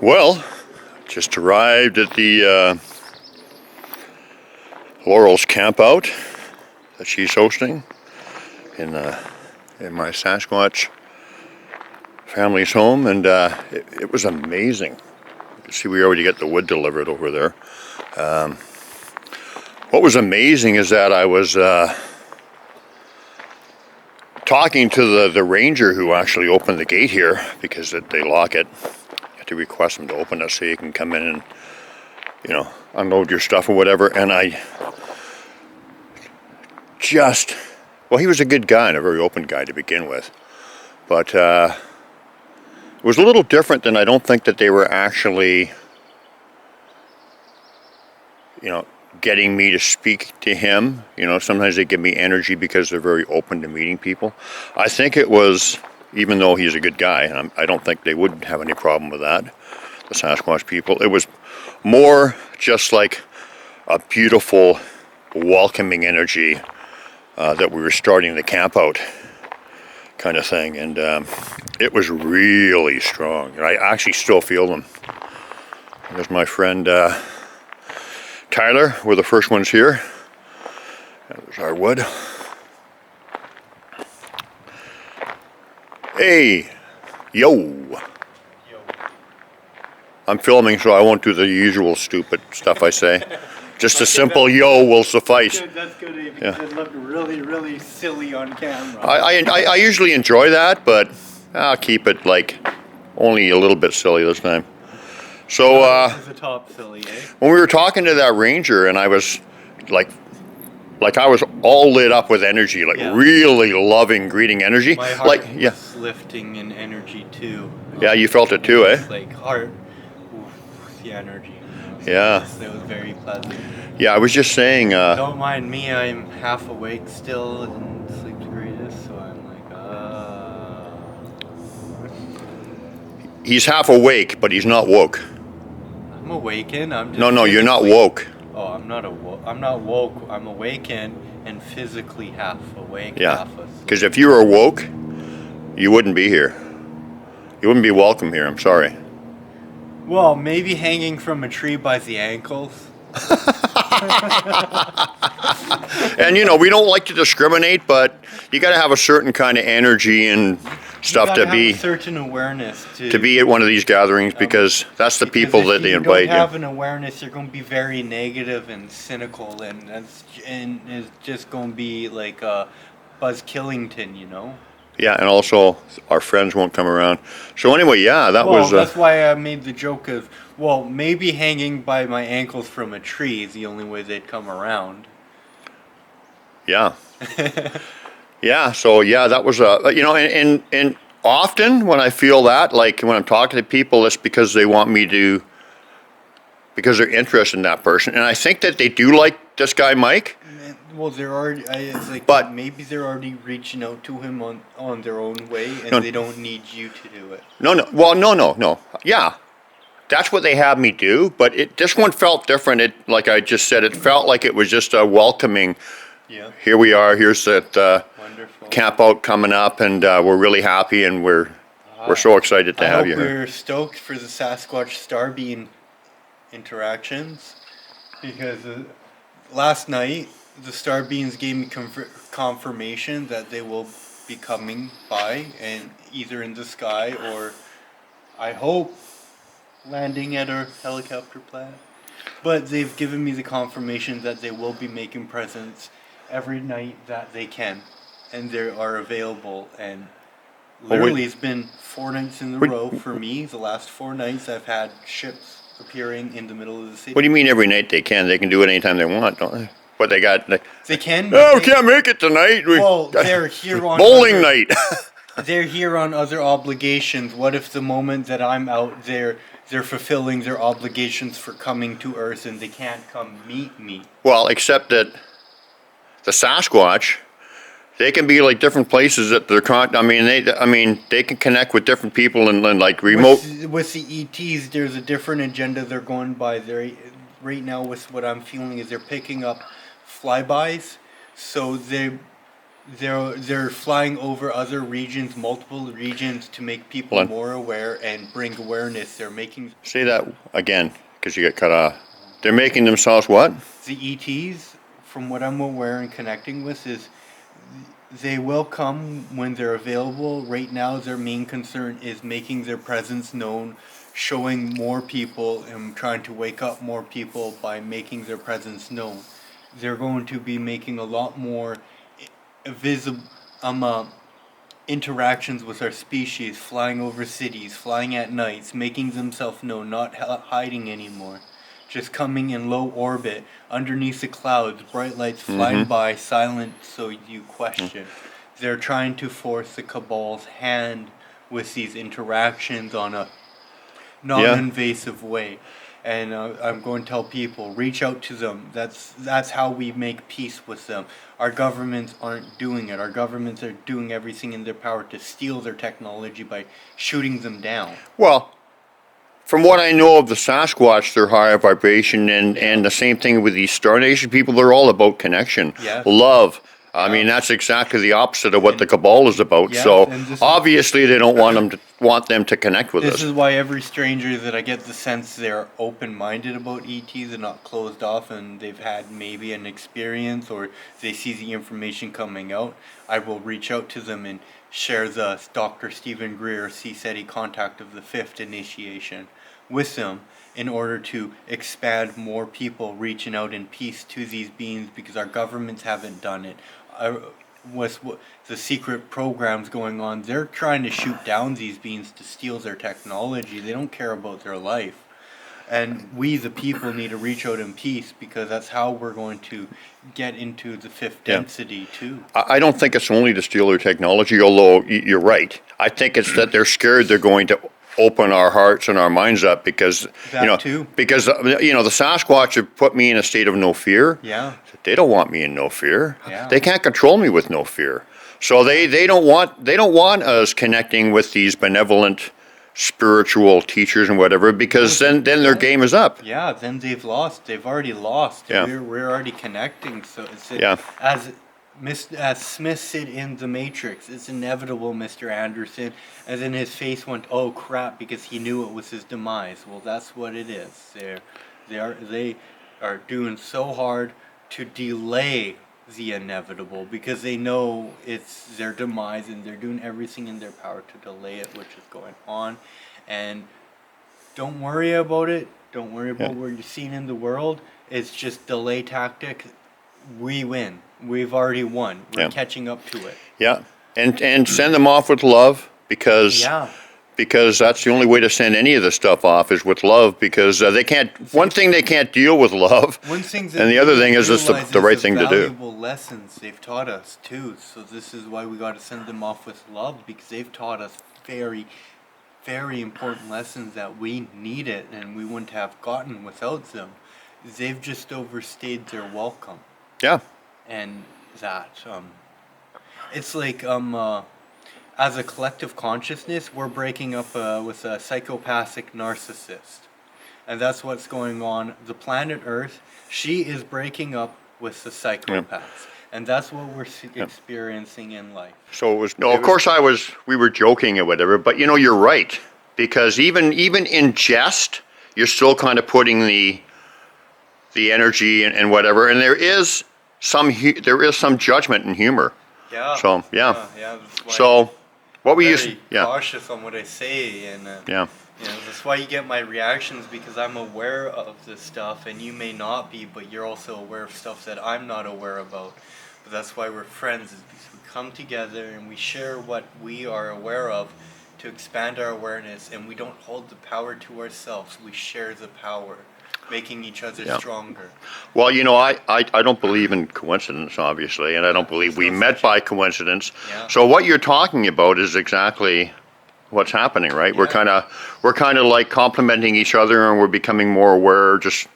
Well, just arrived at the Laurel's Campout that she's hosting in my Sasquatch family's home, and it was amazing. You see, we already get the wood delivered over there. What was amazing is that I was talking to the ranger who actually opened the gate here, because they lock it. You have to request him to open it so you can come in and, you know, unload your stuff or whatever. And well, he was a good guy and a very open guy to begin with. But it was a little different than, I don't think that they were actually, you know, getting me to speak to him. You know, sometimes they give me energy because they're very open to meeting people. I think it was, even though he's a good guy, and I don't think they would have any problem with that, the Sasquatch people, it was more just like a beautiful, welcoming energy that we were starting the camp out kind of thing, and it was really strong. And I actually still feel them. There's my friend Tyler. We're the first ones here. There's our wood. Hey, yo. I'm filming, so I won't do the usual stupid stuff I say. Just a simple yo will suffice. That's good. It looked really, really silly on camera. I usually enjoy that, but I'll keep it like only a little bit silly this time. So This is the top silly, eh? when we were talking to that ranger, and I was like I was all lit up with energy, like really loving, greeting energy. My heart like was lifting in energy too. Yeah, you felt it too, eh? Like heart, the energy. Yeah. It was very pleasant. Yeah, I was just saying. Don't mind me, I'm half awake still and sleep the greatest, so I'm like, He's half awake, but he's not woke. I'm awakened. I'm just No, you're not woke. Oh, I'm not woke. I'm awakened and physically half awake. Yeah. Because if you were woke, you wouldn't be here. You wouldn't be welcome here. I'm sorry. Well, maybe hanging from a tree by the ankles. And you know, we don't like to discriminate, but you got to have a certain kind of energy and stuff to be a certain awareness to be at one of these gatherings, because that's the people that they invite. If you don't have an awareness, you're going to be very negative and cynical, and it's just going to be like Buzz Killington, you know. Yeah, and also our friends won't come around. So anyway, yeah, that's why I made the joke of, well, maybe hanging by my ankles from a tree is the only way they'd come around. Yeah. Yeah, so yeah, that was you know, and often when I feel that, like when I'm talking to people, it's because they want me to, because they're interested in that person, and I think that they do like this guy Mike. Well, they're already. It's like, but maybe they're already reaching out to him on their own way, and they don't need you to do it. No. Well, no. Yeah, that's what they have me do. But this one felt different. It, like I just said, it felt like it was just a welcoming. Yeah. Here we are. Here's that wonderful camp out coming up, and we're really happy, and we're so excited to have you here. We're stoked for the Sasquatch Starbeam interactions, because last night the Starbeams gave me confirmation that they will be coming by, and either in the sky or, I hope, landing at our helicopter pad. But they've given me the confirmation that they will be making presents every night that they can, and they are available. And literally, it's been 4 nights in a row for me. The last 4 nights I've had ships appearing in the middle of the city. What do you mean every night they can? They can do it anytime they want, don't they? But they got. They can. No, we can't make it tonight. Well, they're here on bowling night. They're here on other obligations. What if the moment that I'm out there, they're fulfilling their obligations for coming to Earth, and they can't come meet me? Well, except that the Sasquatch, they can be like different places that they're. They can connect with different people and like remote. With the ETs, there's a different agenda they're going by. Right now, with what I'm feeling is they're picking up flybys, so they're flying over other regions, multiple regions, to make people Hold on. more aware and bring awareness. They're making Say that again, because you get cut off. They're making themselves what? the ETs, from what I'm aware and connecting with, is they will come when they're available. Right now, their main concern is making their presence known, showing more people, and trying to wake up more people by making their presence known. They're going to be making a lot more visible interactions with our species, flying over cities, flying at nights, making themselves known, not hiding anymore. Just coming in low orbit, underneath the clouds, bright lights flying by, silent so you question. They're trying to force the cabal's hand with these interactions on a non-invasive way. And I'm going to tell people, reach out to them. That's how we make peace with them. Our governments aren't doing it. Our governments are doing everything in their power to steal their technology by shooting them down. Well, from what I know of the Sasquatch, they're higher vibration, and the same thing with these Star Nation people. They're all about connection, Yes. love. I mean, that's exactly the opposite of what the cabal is about. Yes, so and this is- obviously, they don't want them to connect with This us. is why every stranger that I get the sense they're open-minded about ETs, they're not closed off, and they've had maybe an experience or they see the information coming out. I will reach out to them and share the Dr. Stephen Greer CSETI contact of the 5th initiation with them in order to expand more people reaching out in peace to these beings, because our governments haven't done it. With the secret programs going on, they're trying to shoot down these beings to steal their technology. They don't care about their life. And we, the people, need to reach out in peace, because that's how we're going to get into the 5th density, too. I don't think it's only to steal their technology, although you're right. I think it's that they're scared they're going to open our hearts and our minds up, because That too. because the Sasquatch have put me in a state of no fear. Yeah. They don't want me in no fear. Yeah. They can't control me with no fear. So they don't want us connecting with these benevolent spiritual teachers and whatever, because then their game is up. Yeah, then they've lost. They've already lost. Yeah. We're already connecting. So it's Yeah. as Smith said in The Matrix, it's inevitable, Mr. Anderson. And then his face went, oh crap, because he knew it was his demise. Well, that's what it is. They are doing so hard to delay the inevitable, because they know it's their demise, and they're doing everything in their power to delay it, which is going on. And don't worry about it. Don't worry about what you're seeing in the world. It's just delay tactic. We win. We've already won. We're catching up to it. Yeah, and send them off with love, because that's the only way to send any of the stuff off is with love, because they can't. One thing they can't deal with love, and the other thing is it's the right thing to do. Valuable lessons they've taught us too. So this is why we got to send them off with love, because they've taught us very, very important lessons that we needed and we wouldn't have gotten without them. They've just overstayed their welcome. Yeah. And that it's like as a collective consciousness, we're breaking up with a psychopathic narcissist, and that's what's going on. The planet Earth, she is breaking up with the psychopaths, and that's what we're experiencing in life. So it was no. Of course, we were joking or whatever, but you're right, because even in jest, you're still kind of putting the energy and whatever, and there is some judgment and humor. Yeah. So Yeah. That's why So what we very used, cautious on what I say, and that's why you get my reactions, because I'm aware of this stuff, and you may not be, but you're also aware of stuff that I'm not aware about. But that's why we're friends, is because we come together and we share what we are aware of to expand our awareness, and we don't hold the power to ourselves. We share the power, making each other stronger. Well, I don't believe in coincidence, obviously, and I don't believe we met by coincidence. Yeah. So what you're talking about is exactly what's happening, right? Yeah. We're kind of like complementing each other, and we're becoming more aware just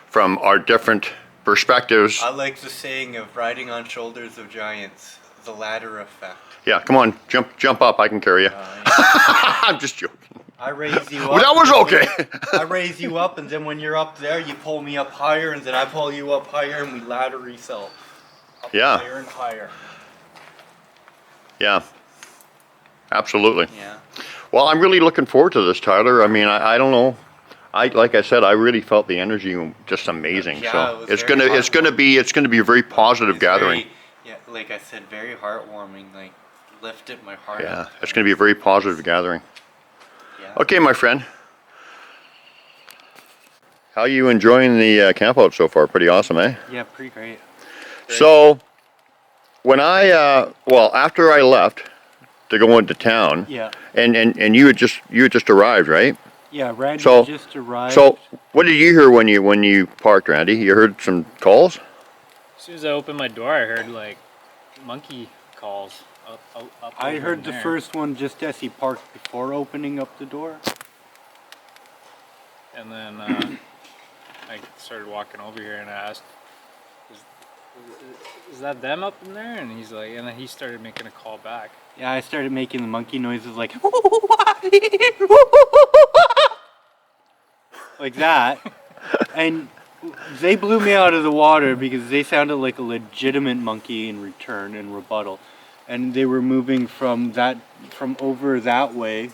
from our different perspectives. I like the saying of riding on shoulders of giants, the ladder effect. Yeah, come on, jump up, I can carry you. I'm just joking. I raise you up. Well, that was okay. I raise you up, and then when you're up there, you pull me up higher, and then I pull you up higher, and we ladder ourselves up higher and higher. Yeah. Absolutely. Yeah. Well, I'm really looking forward to this, Tyler. I mean, I don't know. Like I said, I really felt the energy just amazing. Yeah, So it was it's very gonna be a very positive It's gathering. very, yeah, like I said, very heartwarming. Like lifted my heart Yeah, up. it's gonna be a very positive gathering. Yeah. Okay, my friend. How are you enjoying the campout so far? Pretty awesome, eh? Yeah, pretty great. So when well, after I left to go into town, Yeah. and you had just arrived, right? Yeah, Randy So just arrived. so what did you hear when you parked, Randy? You heard some calls? As soon as I opened my door, I heard like monkey calls up I over heard in the there. first one just as he parked before opening up the door. And then I started walking over here and I asked, is that them up in there? And he's like, and then he started making a call back. Yeah, I started making the monkey noises like like that. And they blew me out of the water because they sounded like a legitimate monkey in return and rebuttal. And they were moving from over that way,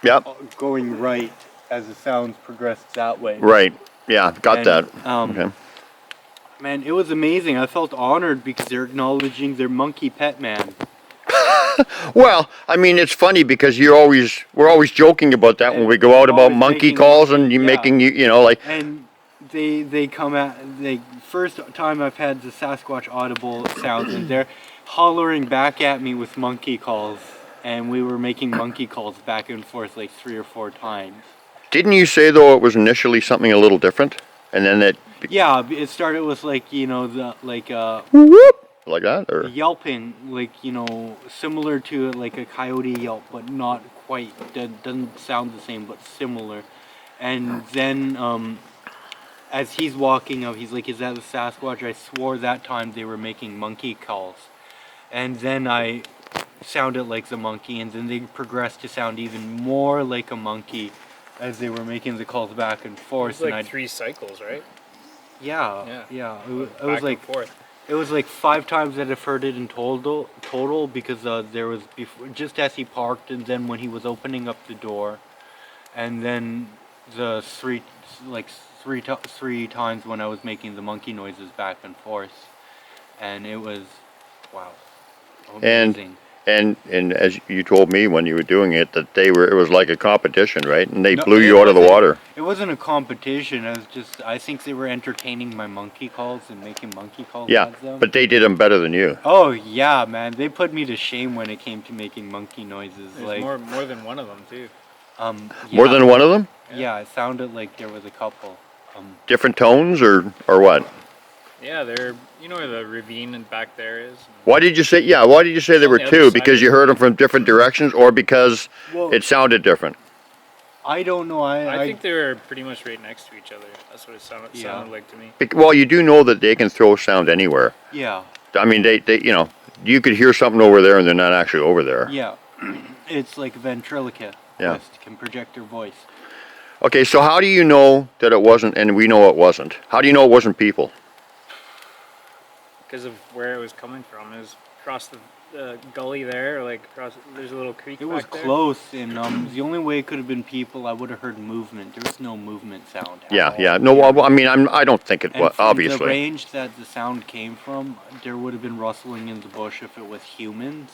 Yep. going right as the sounds progressed that way. Right. Yeah, got And, that. Okay. Man, it was amazing. I felt honored because they're acknowledging their monkey pet man. Well, I mean, it's funny because we're always joking about that when we go out about Always monkey making calls monkey- and you yeah. making you know like And they come at first time I've had the Sasquatch audible sounds and they're hollering back at me with monkey calls, and we were making monkey calls back and forth like 3 or 4 times. Didn't you say though it was initially something a little different, and then it Yeah, it started with like the like that or yelping, like similar to like a coyote yelp, but not quite. That doesn't sound the same, but similar. And then as he's walking up, he's like, "Is that the Sasquatch?" I swore that time they were making monkey calls, and then I sounded like the monkey, and then they progressed to sound even more like a monkey as they were making the calls back and It forth. was like And 3 cycles, right? yeah. It was Back like and forth. it was like 5 times that I've heard it in total because there was just as he parked, and then when he was opening up the door, and then the three times when I was making the monkey noises back and forth, and it was wow, amazing. and as you told me when you were doing it that it was like a competition, right? And they No, blew it you out of the wasn't- water. It wasn't a competition. I think they were entertaining my monkey calls and making monkey calls Yeah, at them. but they did them better than you. Oh yeah, man, they put me to shame when it came to making monkey noises. There's like more than one of them too. More than one of them? Yeah, it sounded like there was a couple. Different tones or what? Yeah, they're where the ravine and back there is. Why did you say there On were the other two? side Because of you the heard them from different directions or because Well, it sounded different? I don't know. I think they were pretty much right next to each other. That's what it sounded Yeah. like to me. Well, you do know that they can throw sound anywhere. yeah, I mean, they you could hear something over there and they're not actually over there. yeah. It's like a ventriloquist Yeah. can project their voice. Okay, so how do you know that it wasn't, and we know it wasn't? How do you know it wasn't people? Because of where it was coming from. It was across the gully there, like across. There's a little creek. It was back there. close, and the only way it could have been people, I would have heard movement. There was no movement sound. at Yeah, all. yeah. No, well, I mean, I don't think it And was, from obviously. the range that the sound came from, there would have been rustling in the bush if it was humans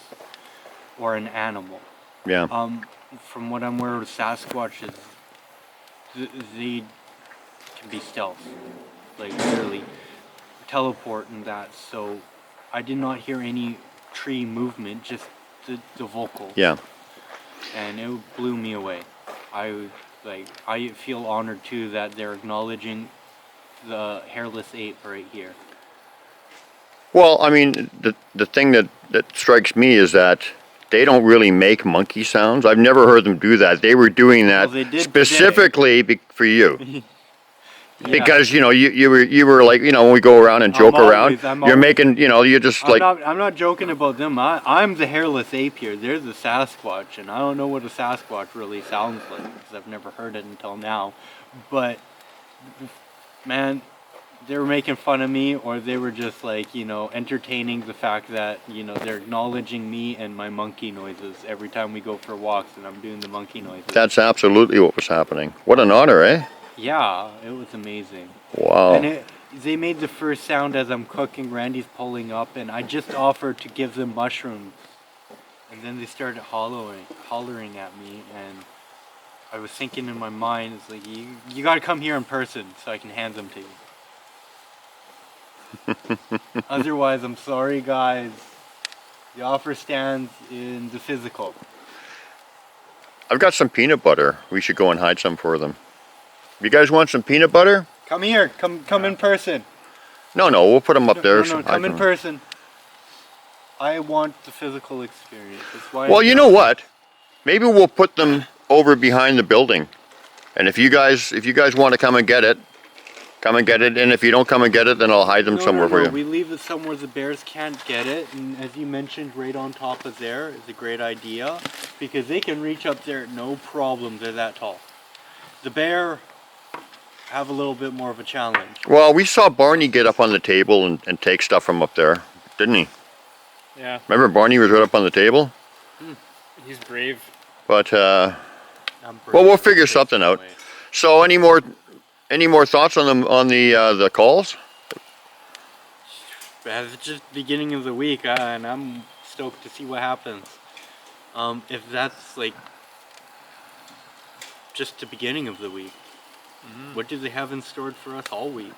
or an animal. Yeah. From what I'm aware of Sasquatches, they can be stealth, like literally teleport and that. So I did not hear any tree movement, just the vocals. Yeah. And it blew me away. I feel honored too that they're acknowledging the hairless ape right here. Well, I mean, the thing that strikes me is that they don't really make monkey sounds. I've never heard them do that. They were doing that Well, they did specifically for you. Yeah. Because you were like when we go around and joke around, I'm you're always- making you're just like I'm not joking about them. I'm the hairless ape here. They're the Sasquatch, and I don't know what a Sasquatch really sounds like because I've never heard it until now. But man, they were making fun of me, or they were just like, you know, entertaining the fact that, you know, they're acknowledging me and my monkey noises every time we go for walks and I'm doing the monkey noises. That's absolutely what was happening. What an honor, eh? Yeah, it was amazing. Wow. And they made the first sound as I'm cooking. Randy's pulling up, and I just offered to give them mushrooms. And then they started hollering at me, and I was thinking in my mind, it's like, you gotta come here in person so I can hand them to you. Otherwise, I'm sorry, guys. The offer stands in the physical. I've got some peanut butter. We should go and hide some for them. You guys want some peanut butter? Come here. Come in person. No, we'll put them up there. No, so come in person. I want the physical experience. That's why. Well, you know what? Maybe we'll put them over behind the building. And if you guys want to come and get it, come and get it. And if you don't come and get it, then I'll hide them somewhere for you. We leave it somewhere the bears can't get it. And as you mentioned, right on top of there is a great idea because they can reach up there no problem. They're that tall. The bear have a little bit more of a challenge. Well, we saw Barney get up on the table and take stuff from up there, didn't he? Yeah. Remember Barney was right up on the table? He's brave. But, well, we'll figure something out. So any more thoughts on the calls? It's just beginning of the week, and I'm stoked to see what happens. If that's like just the beginning of the week, what do they have in store for us all week?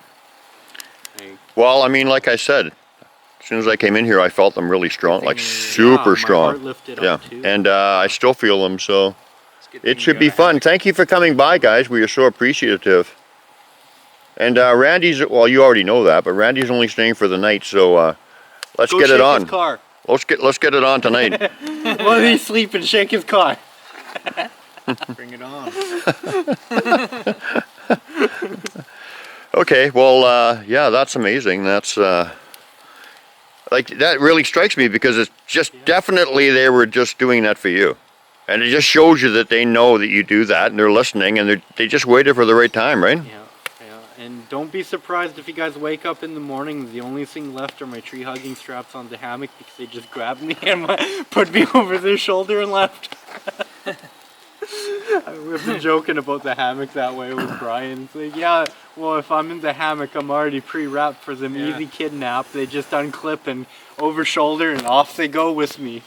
Like, well, I mean, like I said, as soon as I came in here, I felt them really strong, like super strong. My heart lifted up too. And I still feel them, so It's it should be fun. Thank you for coming by, guys. We are so appreciative. And Randy's, well, you already know that, but Randy's only staying for the night, so let's get it on. His car. Let's get it on tonight. While he's sleeping, shake his car. Bring it on. Okay, well, yeah, that's amazing. That's like that really strikes me because it's just definitely they were just doing that for you, and it just shows you that they know that you do that and they're listening and they just waited for the right time, right? Yeah. And don't be surprised if you guys wake up in the morning. The only thing left are my tree hugging straps on the hammock because they just grabbed me and put me over their shoulder and left. We've been joking about the hammock that way with Brian. It's like, yeah, well, if I'm in the hammock, I'm already pre-wrapped for them easy kidnap. They just unclip and over shoulder and off they go with me.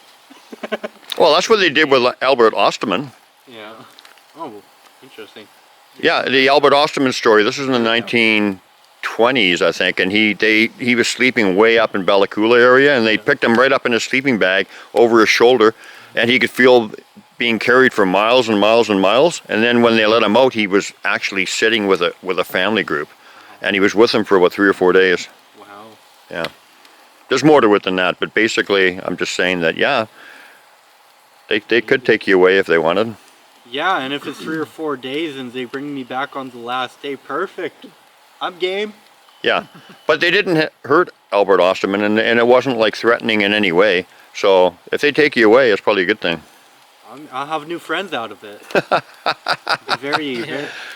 Well, that's what they did with Albert Osterman. Yeah. Oh, interesting. Yeah, the Albert Osterman story. This is in the 1920s, I think, and he was sleeping way up in Bella Coola area, and they picked him right up in his sleeping bag over his shoulder, and he could feel being carried for miles and miles and miles. And then when they let him out, he was actually sitting with a family group, and he was with them for about 3 or 4 days. Wow. Yeah, there's more to it than that, but basically, I'm just saying that yeah, they could take you away if they wanted. Yeah, and if it's 3 or 4 days and they bring me back on the last day, perfect. I'm game. Yeah, but they didn't hurt Albert Osterman, and it wasn't like threatening in any way. So if they take you away, it's probably a good thing. I'll have new friends out of it.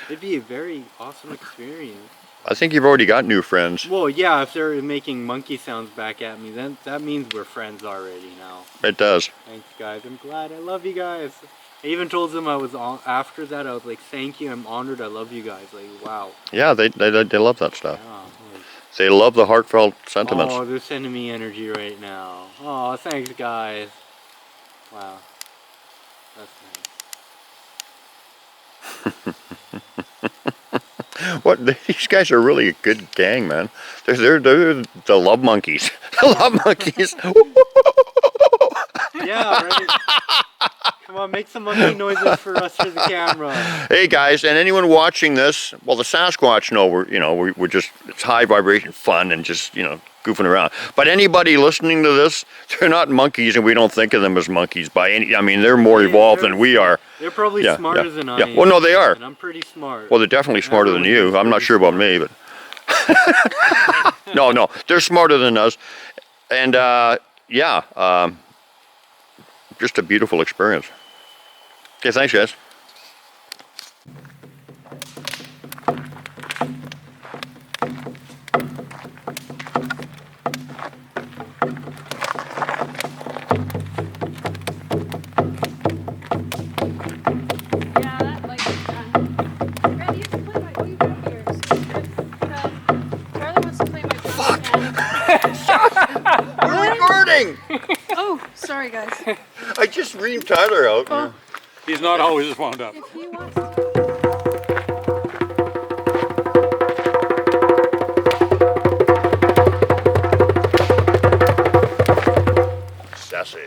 It'd be a very awesome experience. I think you've already got new friends. Well, yeah, if they're making monkey sounds back at me, then that means we're friends already now. It does. Thanks, guys. I'm glad. I love you guys. I even told them after that, I was like, thank you, I'm honored, I love you guys. Like, wow. Yeah, they love that stuff. Yeah, like, They love the heartfelt sentiments. oh, they're sending me energy right now. Oh, thanks, guys. Wow. That's nice. What these guys are really a good gang, man. They're the love monkeys. The love monkeys. Yeah, right? Come on, make some monkey noises for us for the camera. Hey guys, and anyone watching this, well, the Sasquatch know we're just, it's high vibration fun and just, goofing around. But anybody listening to this, they're not monkeys, and we don't think of them as monkeys by any. I mean, they're more evolved than we are. They're probably smarter than I am. Well, no, they are. And I'm pretty smart. Well, they're definitely smarter than you. I'm not sure about me, but no, they're smarter than us. And just a beautiful experience. Okay, thanks, guys. doing? Oh, sorry guys. I just reamed Tyler out. Oh. He's not always as wound up. If he wants Sassy.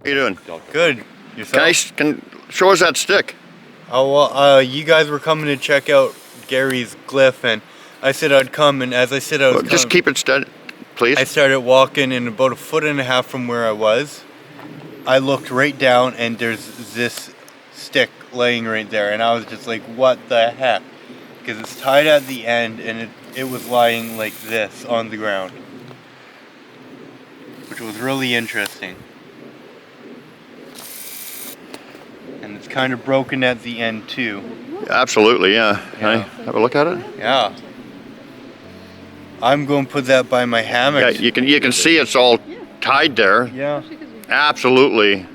How you doing? Good. Yourself? Can show us that stick. Oh well, you guys were coming to check out Gary's glyph, and I said I'd come. And as I said I was coming, Just keep it steady, please. I started walking, and about 1.5 feet from where I was, I looked right down, and there's this stick laying right there, and I was just like, "What the heck?" Because it's tied at the end, and it was lying like this on the ground, which was really interesting. And it's kind of broken at the end too. Absolutely, yeah. Can I Yeah. have a look at it? Yeah. I'm going to put that by my hammock. Yeah, you can see it's all tied there. Yeah. Absolutely.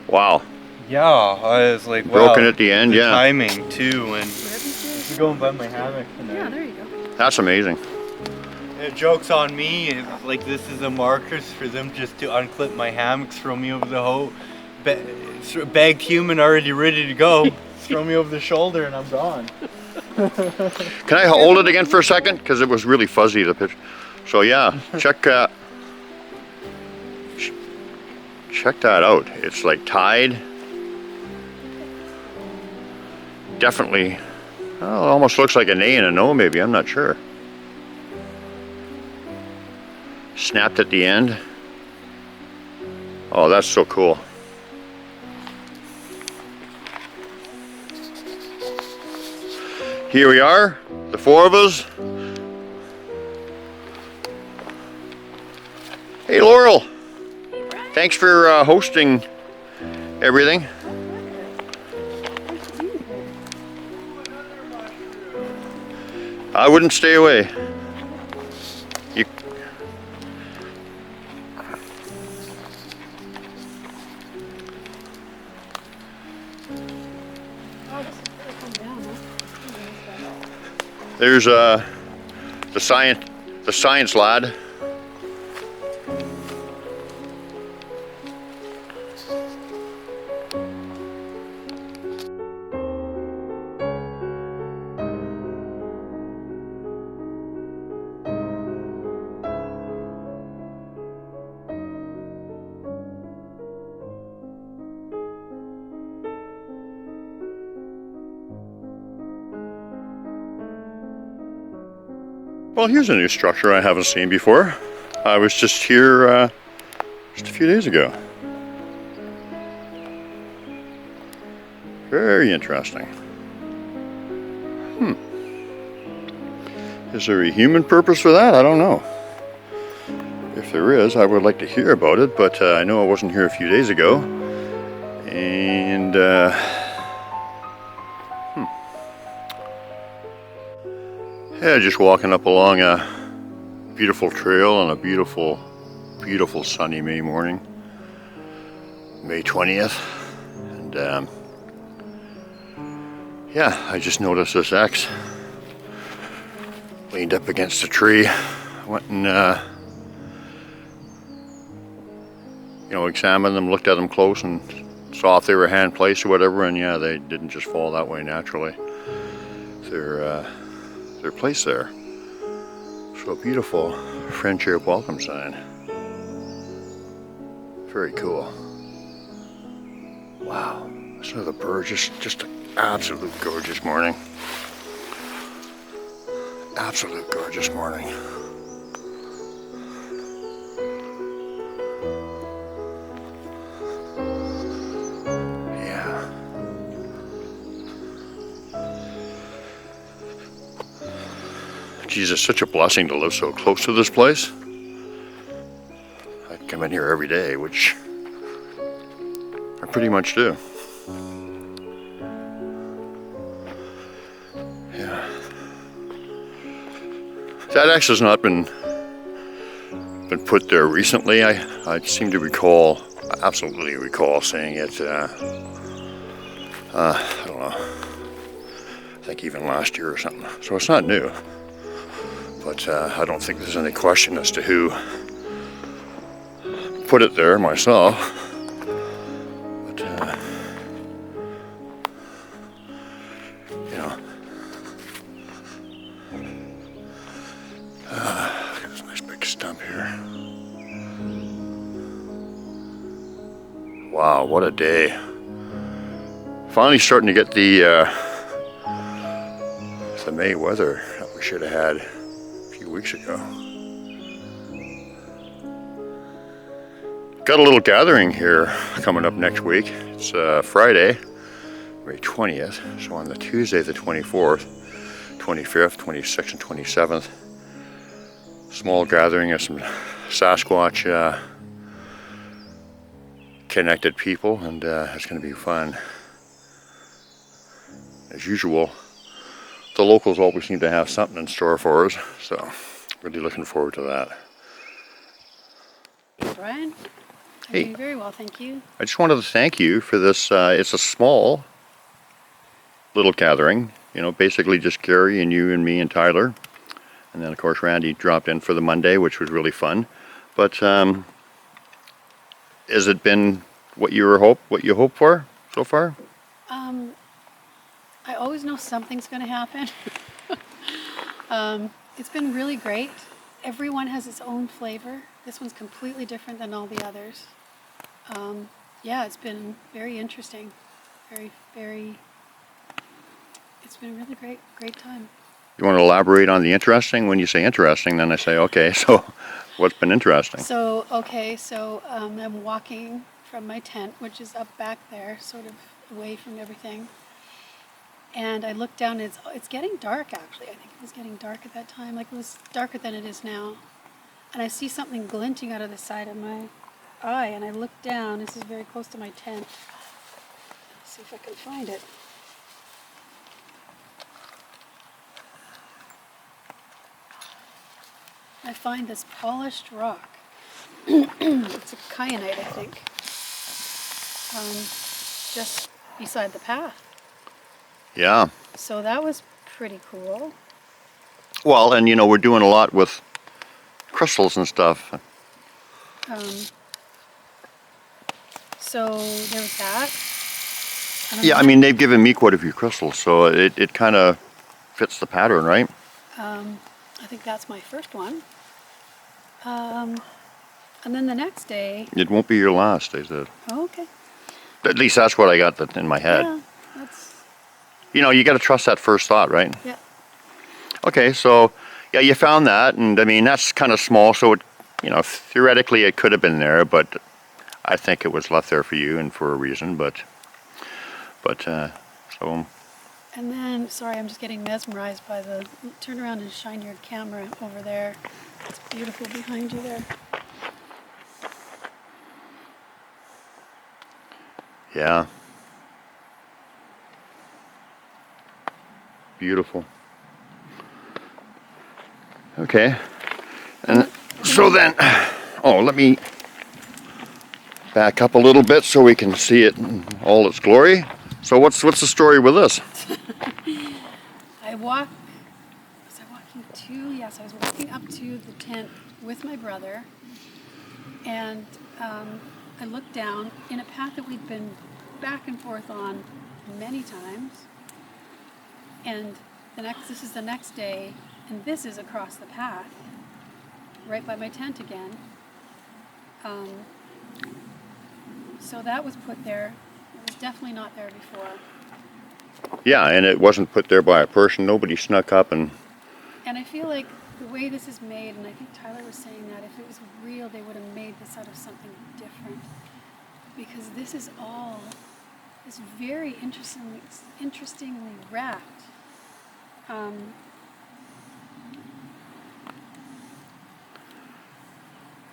Wow. Yeah. I was like, wow. Broken at the end, the yeah. timing too, and I'm going by my hammock tonight. Yeah, there you go. That's amazing. joke's on me. Like, this is a markers for them just to unclip my hammocks, throw me over the hoe. Bagged human already ready to go. Throw me over the shoulder and I'm gone. Can I hold it again for a second? Because it was really fuzzy, the picture. So yeah, check that out. It's like tide. Definitely, well, it almost looks like an A and an O maybe, I'm not sure. Snapped at the end. Oh, that's so cool. Here we are, the four of us. Hey Laurel, thanks for hosting everything. I wouldn't stay away. You... There's the science lad. Well, here's a new structure I haven't seen before. I was just here just a few days ago. Very interesting. Is there a human purpose for that? I don't know. If there is, I would like to hear about it, but I know I wasn't here a few days ago. And yeah, just walking up along a beautiful trail on a beautiful, beautiful sunny May morning, May 20th. And yeah, I just noticed this X leaned up against a tree. Went and you know, examined them, looked at them close, and saw if they were hand placed or whatever. And yeah, they didn't just fall that way naturally. They're placed there. So a beautiful friendship welcome sign. Very cool. Wow. So the bird, just an absolute gorgeous morning. Absolute gorgeous morning. Yeah. Jesus, such a blessing to live so close to this place. I come in here every day, which I pretty much do. Yeah. That X has not been put there recently. I seem to recall, absolutely recall saying it, I don't know, I think even last year or something. So it's not new. But I don't think there's any question as to who put it there, myself. But, you know, look at this nice big stump here. Wow, what a day. Finally starting to get the May weather that we should have had weeks ago. Got a little gathering here coming up next week. It's Friday, May 20th. So on the Tuesday the 24th, 25th, 26th, and 27th, small gathering of some Sasquatch connected people, and it's going to be fun. As usual, the locals always seem to have something in store for us, so really looking forward to that. Brian? I'm Hey. doing very well, thank you. I just wanted to thank you for this. It's a small little gathering, you know, basically just Gary and you and me and Tyler. And then of course Randy dropped in for the Monday, which was really fun. But has it been what you hoped for so far? I always know something's going to happen. It's been really great. Everyone has its own flavor. This one's completely different than all the others. Yeah, it's been very interesting. It's been a really great time. You want to elaborate on the interesting? When you say interesting, then I say, okay, so what's been interesting? So, okay, I'm walking from my tent, which is up back there, sort of away from everything. And I look down, and it's getting dark, actually. I think it was getting dark at that time. Like, it was darker than it is now. And I see something glinting out of the side of my eye, and I look down. This is very close to my tent. Let's see if I can find it. I find this polished rock. It's a kyanite, I think. Just beside the path. Yeah. So that was pretty cool. Well, and you know, we're doing a lot with crystals and stuff. So there was that. Yeah, I mean, they've given me quite a few crystals, so it kind of fits the pattern, right? I think that's my first one. And then the next day. It won't be your last, they said. Oh, okay. At least that's what I got in my head. Yeah, that's. You know, you got to trust that first thought, right? Yeah. Okay, so yeah, you found that, and I mean that's kind of small, so it, you know, theoretically it could have been there, but I think it was left there for you and for a reason. But so. And then, sorry, I'm just getting mesmerized by the. Turn around and shine your camera over there. It's beautiful behind you there. Yeah. Beautiful. Okay. And so then, oh, let me back up a little bit so we can see it in all its glory. So what's the story with this? I was walking up to the tent with my brother, and I looked down in a path that we'd been back and forth on many times. And this is the next day, and this is across the path, right by my tent again. So that was put there. It was definitely not there before. Yeah, and it wasn't put there by a person. Nobody snuck up and. And I feel like the way this is made, and I think Tyler was saying that if it was real, they would have made this out of something different. Because this is all, it's very interestingly wrapped. And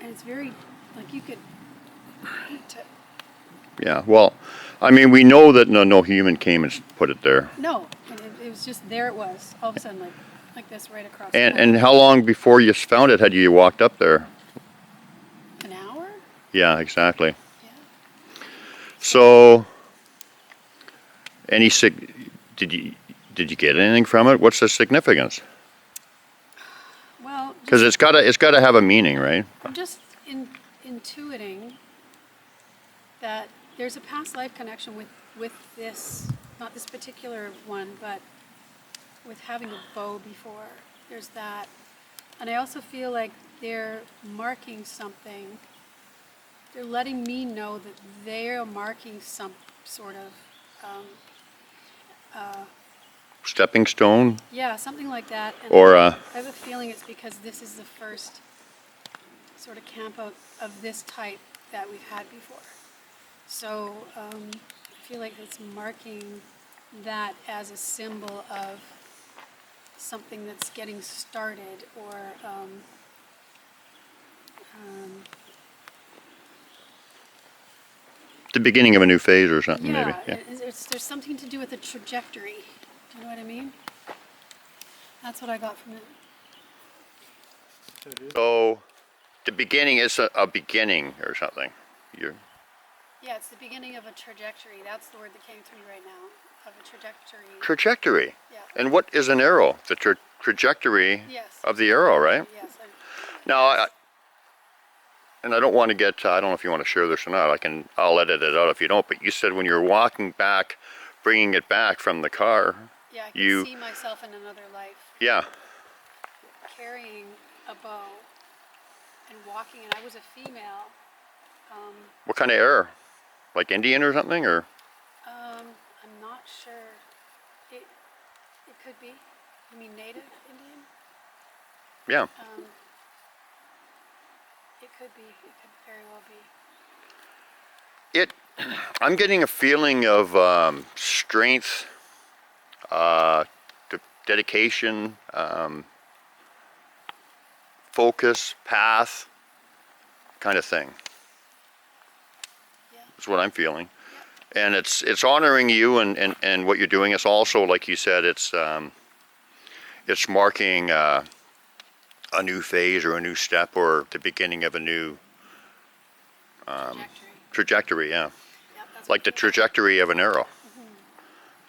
it's very, like you could paint it. Yeah, well, I mean, we know that no human came and put it there. No, it was just, there it was, all of a sudden, like this right across. And how long before you found it had you walked up there? An hour? Yeah, exactly. Yeah. So, did you get anything from it? What's the significance? Well, Because it's gotta have a meaning, right? I'm just intuiting that there's a past life connection with this, not this particular one, but with having a bow before. There's that. And I also feel like they're marking something. They're letting me know that they're marking some sort of, Stepping stone, yeah, something like that. And or I have a feeling it's because this is the first sort of campout of this type that we've had before. So I feel like it's marking that as a symbol of something that's getting started, or the beginning of a new phase or something, yeah, maybe. Yeah. there's something to do with the trajectory. Do you know what I mean? That's what I got from it. So, the beginning is a beginning or something. Yeah, it's the beginning of a trajectory. That's the word that came to me right now, of a trajectory. Trajectory. Yeah. And what is an arrow? The trajectory Yes. of the arrow, right? Yes. Now, and I don't want to get, I don't know if you want to share this or not. I'll edit it out if you don't. But you said when you're walking back, bringing it back from the car. Yeah, I can see myself in another life. Yeah. Carrying a bow and walking, and I was a female. What kind of arrow? Like Indian or something, or? I'm not sure. It could be. You mean Native Indian? Yeah. It could be. It could very well be. I'm getting a feeling of strength, dedication, focus, path, kind of thing. Yeah. Is what I'm feeling. And it's honoring you and what you're doing. It's also, like you said, it's marking a new phase or a new step or the beginning of a new trajectory. Yeah, Yep, that's like the what I feel trajectory of an arrow.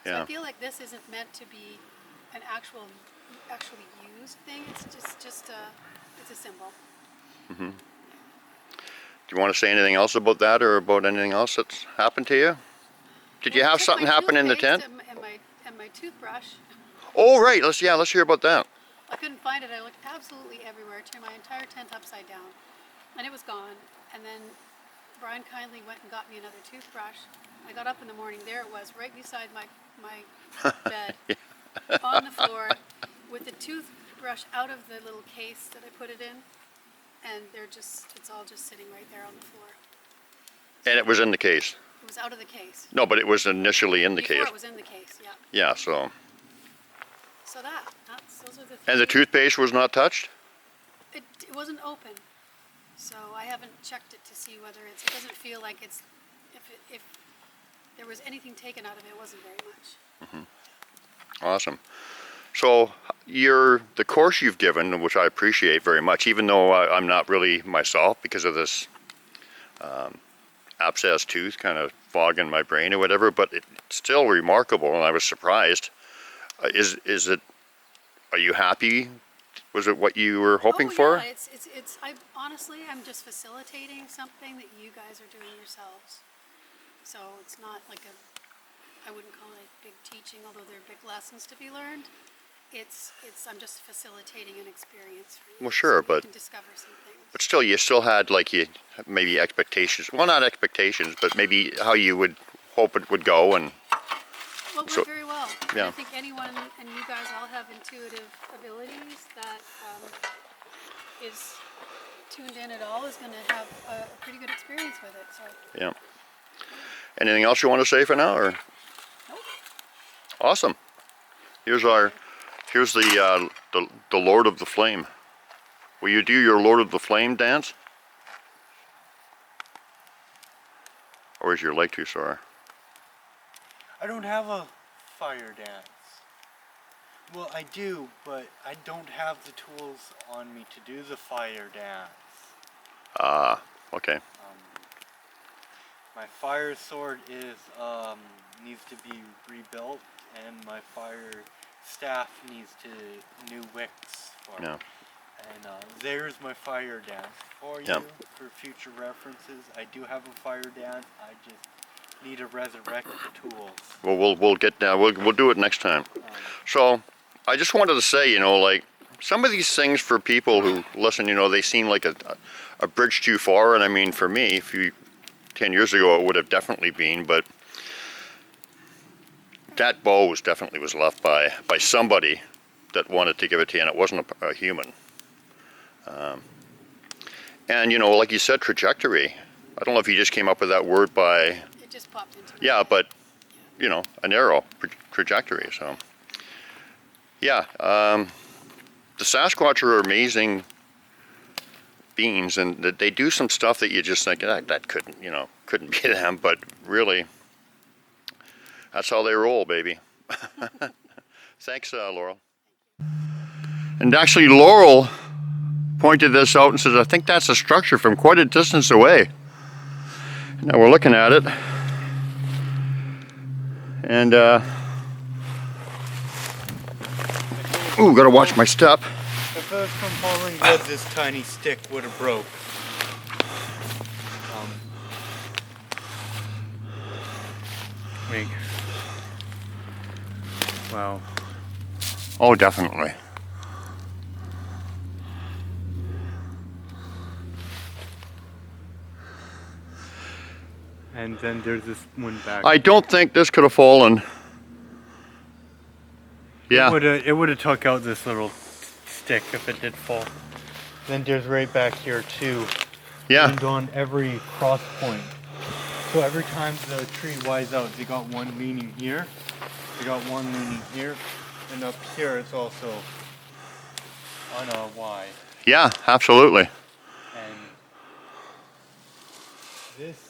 So Yeah. I feel like this isn't meant to be an actually used thing. It's just it's a symbol. Do you want to say anything else about that or about anything else that's happened to you? Did you Well, I have took something my happen in the tent? toothpaste and my toothbrush. Oh, right. Let's hear about that. I couldn't find it. I looked absolutely everywhere. Turned my entire tent upside down, and it was gone. And then Brian kindly went and got me another toothbrush. I got up in the morning. There it was, right beside my bed, on the floor, with the toothbrush out of the little case that I put it in, and it's all just sitting right there on the floor. And it was in the case. It was out of the case. No, but it was initially in the Before case. it was in the case, yeah. Yeah, so. So those are the things. And the toothpaste was not touched? It wasn't open, so I haven't checked it to see whether it doesn't feel like it's, if there was anything taken out of it, it wasn't very much. Awesome. So the course you've given, which I appreciate very much, even though I'm not really myself because of this abscess tooth kind of fogging my brain or whatever, but it's still remarkable, and I was surprised. Are you happy? Was it what you were hoping for? Yeah, I'm just facilitating something that you guys are doing yourselves. So it's not like I wouldn't call it big teaching, although there are big lessons to be learned. I'm just facilitating an experience for you. Well, sure, so but you can discover some things. But still, you still had maybe expectations. Well, not expectations, but maybe how you would hope it would go. And Well, it so- went very well. And yeah. I think anyone, and you guys all have intuitive abilities that is tuned in at all is going to have a pretty good experience with it. So. yeah. Anything else you want to say for now, or? Nope. Awesome. Here's the Lord of the Flame. Will you do your Lord of the Flame dance? Or is your leg too sore? I don't have a fire dance. Well, I do, but I don't have the tools on me to do the fire dance. Ah, okay. My fire sword needs to be rebuilt, and my fire staff needs new wicks for Yeah. it. And there's my fire dance for you Yeah. for future references. I do have a fire dance. I just need to resurrect the tools. Well, we'll get down. We'll do it next time. So, I just wanted to say, like some of these things for people who listen, they seem like a bridge too far. And I mean, for me, 10 years ago, it would have definitely been. But that bow was definitely left by somebody that wanted to give it to you, and it wasn't a human. And like you said, trajectory. I don't know if you just came up with that word by. It just popped into my Yeah, head. but an arrow trajectory. So, yeah, the Sasquatch are amazing beings, and they do some stuff that you just think that couldn't be them, but really, that's how they roll, baby. Thanks, Laurel. And actually, Laurel pointed this out and says, "I think that's a structure from quite a distance away." Now we're looking at it, and ooh, gotta watch my step. If it was from falling wood, this tiny stick would have broke. Wait. Wow. Oh, definitely. And then there's this one back. I don't think this could have fallen. Yeah. It would have took out this little stick if it did fall. Then there's right back here too. Yeah. And on every cross point. So every time the tree wides out, they got one leaning here, they got one leaning here, and up here it's also on a Y. Yeah, absolutely. And this is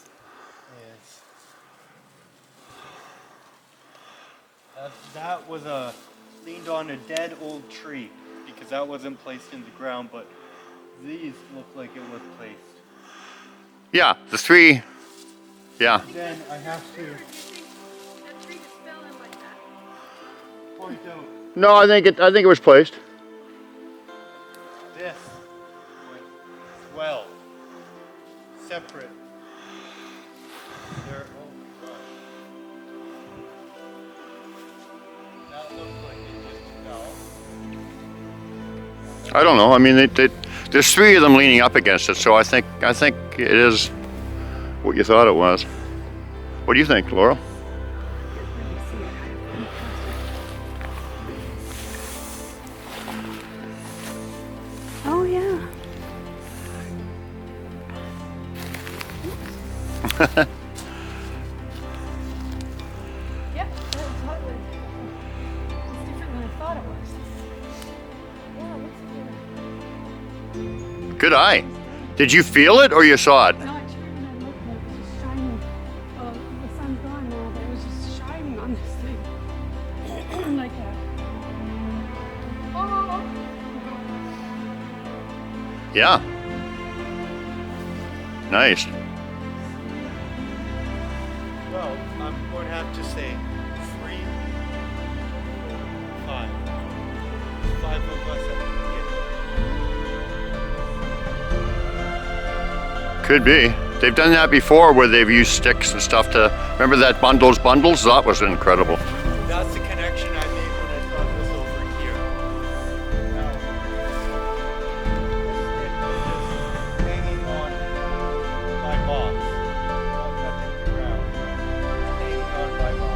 that was leaned on a dead old tree because that wasn't placed in the ground, but these look like it was placed. Yeah, the three. Yeah. Then I have to point out No, I think it was placed. this went well, separate. There, oh my gosh. That looks like it just fell. I don't know. I mean, there's three of them leaning up against it, so I think it is what you thought it was. What do you think, Laurel? Oh yeah. Yep, that's what it was. It's different than I thought it was. Yeah, it looks good. Good eye. Did you feel it or you saw it? No, I turned and I looked and it was just shining. Well, the sun's gone now, but it was just shining on this thing. Like that. Oh! Yeah. Nice. Well, I'm going to have to say 3, 5. 5 of us at the beginning. Could be. They've done that before where they've used sticks and stuff to, remember that bundles? That was incredible. That's the connection I made when I saw this over here. Now, this stick is hanging on my box. Not touching the ground. It's hanging on my box.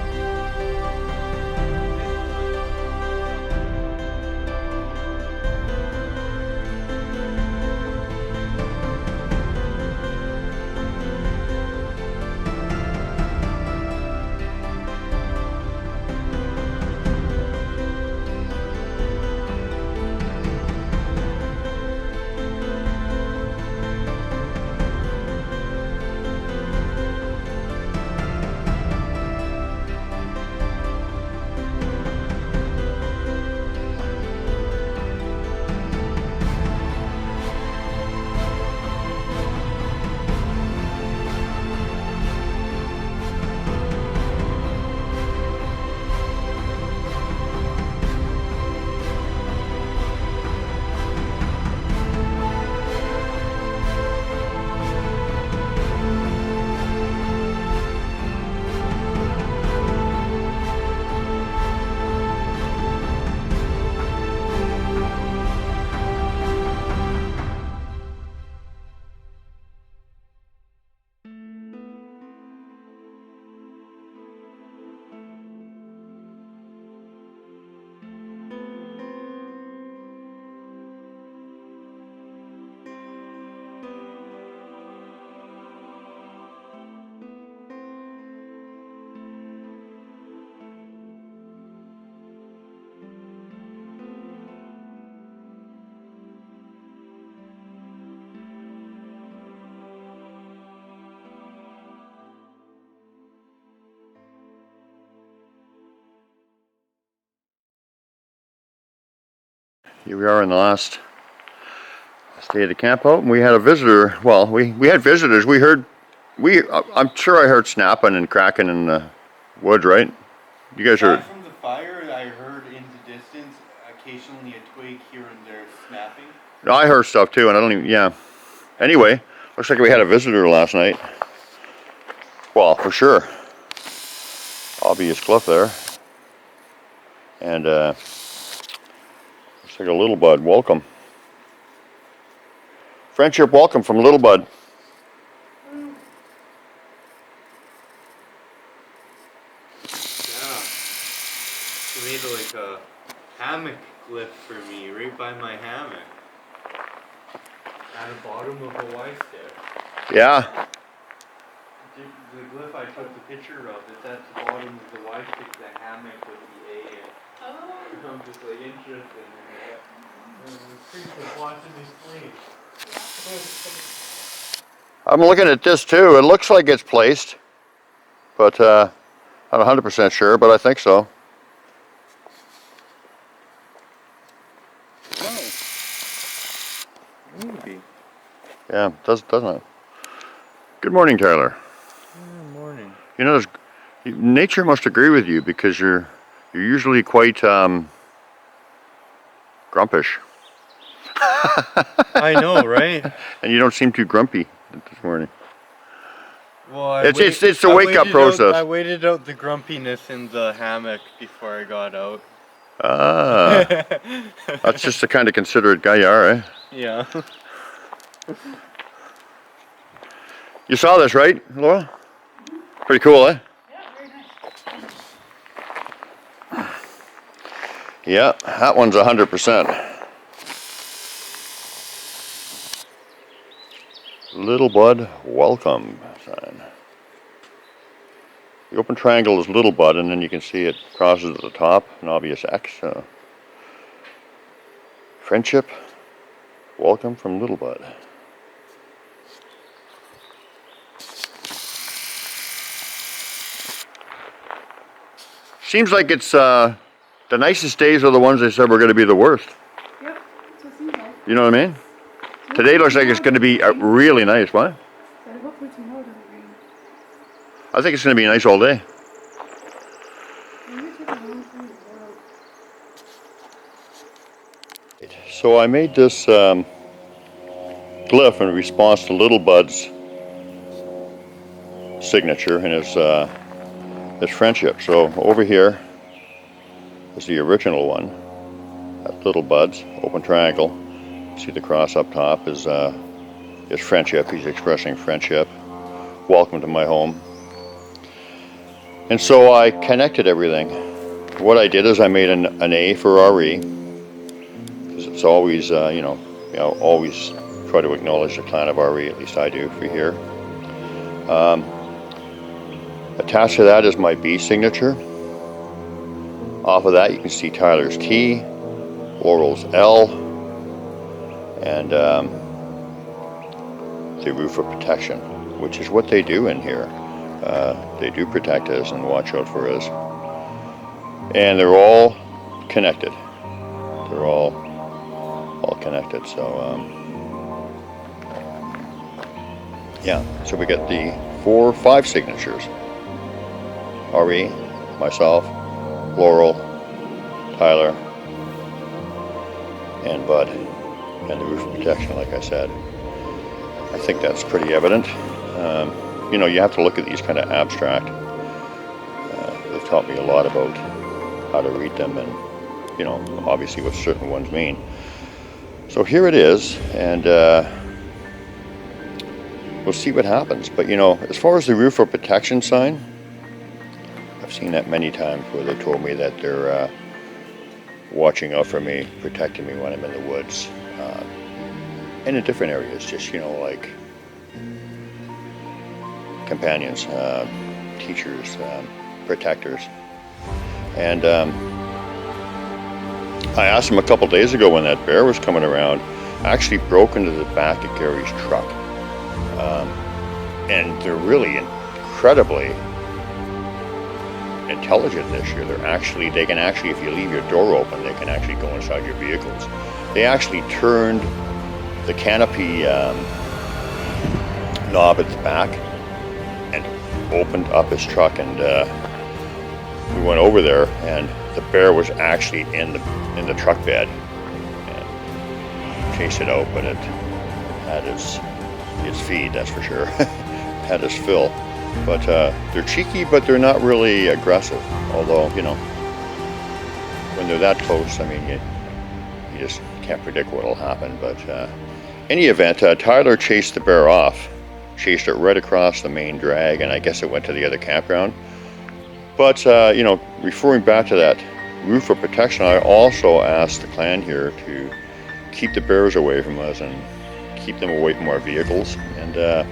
Here we are in the last stay at the campout, and we had a visitor. Well, we had visitors. We heard I'm sure I heard snapping and cracking in the woods, right? You guys Aside are. from the fire, I heard in the distance occasionally a twig here and there snapping. No, I heard stuff too, and I don't even. Yeah. Anyway, looks like we had a visitor last night. Well, for sure. Obvious cliff there. And looks like a little bud. Welcome. Friendship welcome from Little Bud. Yeah. She made like a hammock glyph for me right by my hammock. At the bottom of a Y stick. Yeah. The glyph I took the picture of, it's at the bottom of the Y stick, the hammock with the A in it. Oh. I'm just like interested in that. I'm watching these flames. I'm looking at this too. It looks like it's placed, but I'm 100% sure, but I think so. Maybe. Yeah, doesn't it? Good morning, Tyler. Good morning. You know, nature must agree with you because you're usually quite grumpish, I know, right? and you don't seem too grumpy this morning. Well, It's the wake up process. I waited out the grumpiness in the hammock before I got out. Ah, that's just the kind of considerate guy you are, eh? Yeah. You saw this, right, Laurel? Pretty cool, eh? Yeah, very nice. Yeah, that one's 100%. Little Bud, welcome sign. The open triangle is Little Bud, and then you can see it crosses at the top, an obvious X. Friendship, welcome from Little Bud. Seems like it's the nicest days are the ones they said were going to be the worst. Yep, that's what it seems like. You know what I mean? Today looks like it's going to be really nice. What? So hopefully tomorrow doesn't rain. I think it's going to be nice all day. Maybe it's like a long time to go. So I made this glyph in response to Little Bud's signature and his friendship. So over here is the original one. That's Little Bud's open triangle. See the cross up top is friendship. He's expressing friendship. Welcome to my home. And so I connected everything. What I did is I made an A for Arrrie, because it's always always try to acknowledge the clan of Arrrie. At least I do for here. Attached to that is my B signature. Off of that you can see Tyler's T, Laurel's L, and the roof of protection, which is what they do in here. They do protect us and watch out for us. And they're all connected. They're all connected. So yeah. So we get the 5 signatures. Arrrie, myself, Laurel, Tyler, and Bud, and the roof of protection, like I said. I think that's pretty evident. You have to look at these kind of abstract. They've taught me a lot about how to read them and, obviously what certain ones mean. So here it is, and we'll see what happens. But, as far as the roof of protection sign, I've seen that many times where they told me that they're watching out for me, protecting me when I'm in the woods, and in different areas, just, like companions, teachers, protectors. And I asked him a couple days ago when that bear was coming around, actually broke into the back of Gary's truck. And they're really incredibly intelligent this year. They can actually, if you leave your door open, they can actually go inside your vehicles. They actually turned the canopy knob at the back opened up his truck, and we went over there, and the bear was actually in the truck bed. And chased it out, but it had its feed, that's for sure. Had his fill. But they're cheeky, but they're not really aggressive. Although, you know, when they're that close, I mean, you just can't predict what'll happen. But any event, Tyler chased the bear off, chased it right across the main drag, and I guess it went to the other campground. But, you know, referring back to that roof of protection, I also asked the clan here to keep the bears away from us and keep them away from our vehicles. And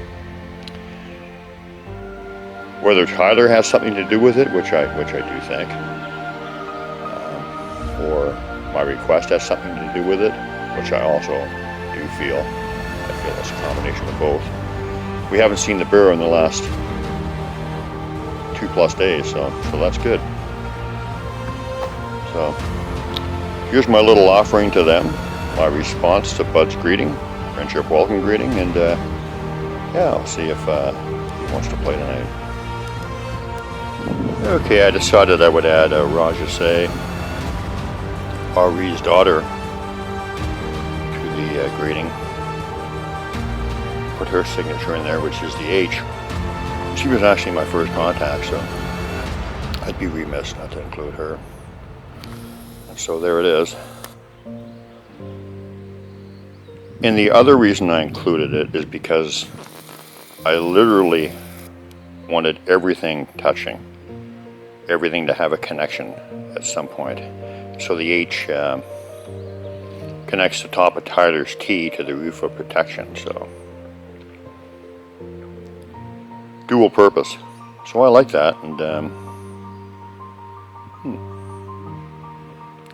whether Tyler has something to do with it, which I do think, or my request has something to do with it, which I also do feel. I feel it's a combination of both. We haven't seen the bear in the last 2+ days, so that's good. So here's my little offering to them, my response to Bud's greeting, friendship welcome greeting, and yeah, I'll see if he wants to play tonight. Okay, I decided I would add Rajase, Arrie's daughter, to the greeting. Put her signature in there, which is the H. She was actually my first contact, so I'd be remiss not to include her. And so there it is. And the other reason I included it is because I literally wanted everything touching. Everything to have a connection at some point. So the H connects the top of Tyler's T to the roof of protection, so dual purpose. So I like that, and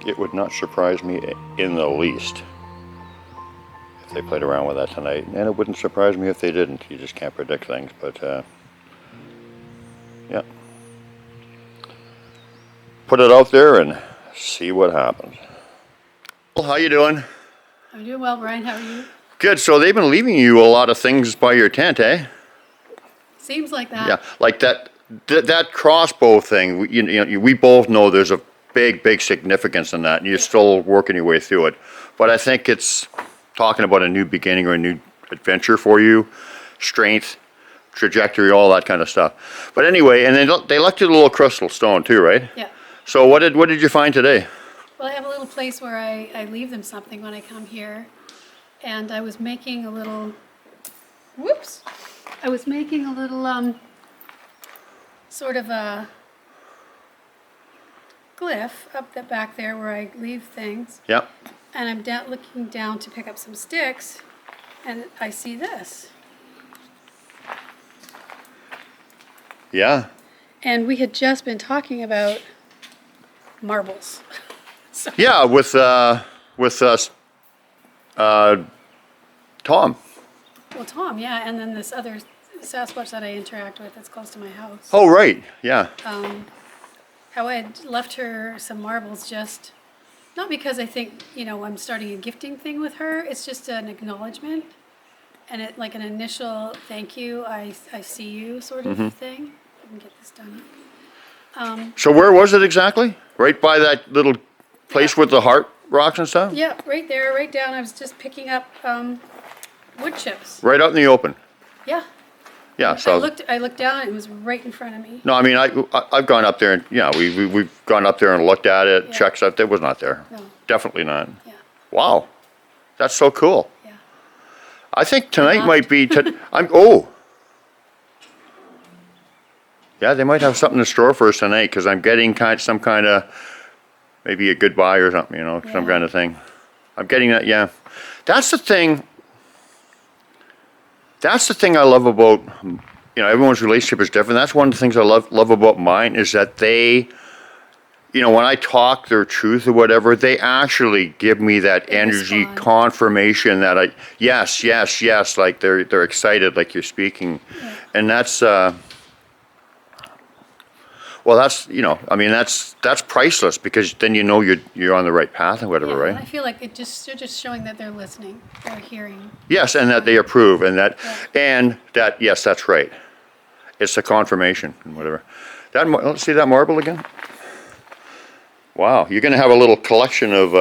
it would not surprise me in the least if they played around with that tonight, and it wouldn't surprise me if they didn't. You just can't predict things, but yeah. Put it out there and see what happens. Well, how you doing? I'm doing well, Brian. How are you? Good. So they've been leaving you a lot of things by your tent, eh? Seems like that. Yeah, like that crossbow thing. We both know there's a big significance in that, and you're still working your way through it. But I think it's talking about a new beginning or a new adventure for you, strength, trajectory, all that kind of stuff. But anyway, and they left you the little crystal stone too, right? Yeah. So what did you find today? Well, I have a little place where I leave them something when I come here. And I was making a little, whoops. I was making a little, sort of a glyph up the back there where I leave things. Yeah. And I'm looking down to pick up some sticks, and I see this. Yeah. And we had just been talking about marbles. So, Yeah, with Tom. well, Tom, yeah, and then this other Sasquatch that I interact with that's close to my house. Oh, right. Yeah. How I had left her some marbles just, not because I think, I'm starting a gifting thing with her, it's just an acknowledgement and it like an initial thank you, I see you sort of thing. I can get this done. So where was it exactly? Right by that little place with the heart rocks and stuff? Yeah, right there, right down. I was just picking up wood chips. Right out in the open. Yeah. Yeah. So I looked down, it was right in front of me. no, I mean I've gone up there and we've gone up there and looked at it, Yeah. checked stuff. It was not there. No. Definitely not. Yeah. Wow, that's so cool. Yeah. I think tonight Not. might be. Yeah, they might have something in store for us tonight because I'm getting some kind of maybe a goodbye or something, some Yeah. kind of thing. I'm getting that. Yeah, that's the thing. That's the thing I love about, everyone's relationship is different. That's one of the things I love about mine is that they, when I talk their truth or whatever, they actually give me that They energy respond. confirmation that yes, like they're excited, like you're speaking. Yeah. And that's, well, that's, that's priceless because then you're on the right path and whatever, Yeah, right? and I feel like they're just showing that they're listening, they're hearing. Yes, and that they approve, and that, Yeah. yes, that's right. it's a confirmation and whatever. Let's see that marble again. Wow, you're gonna have a little collection of.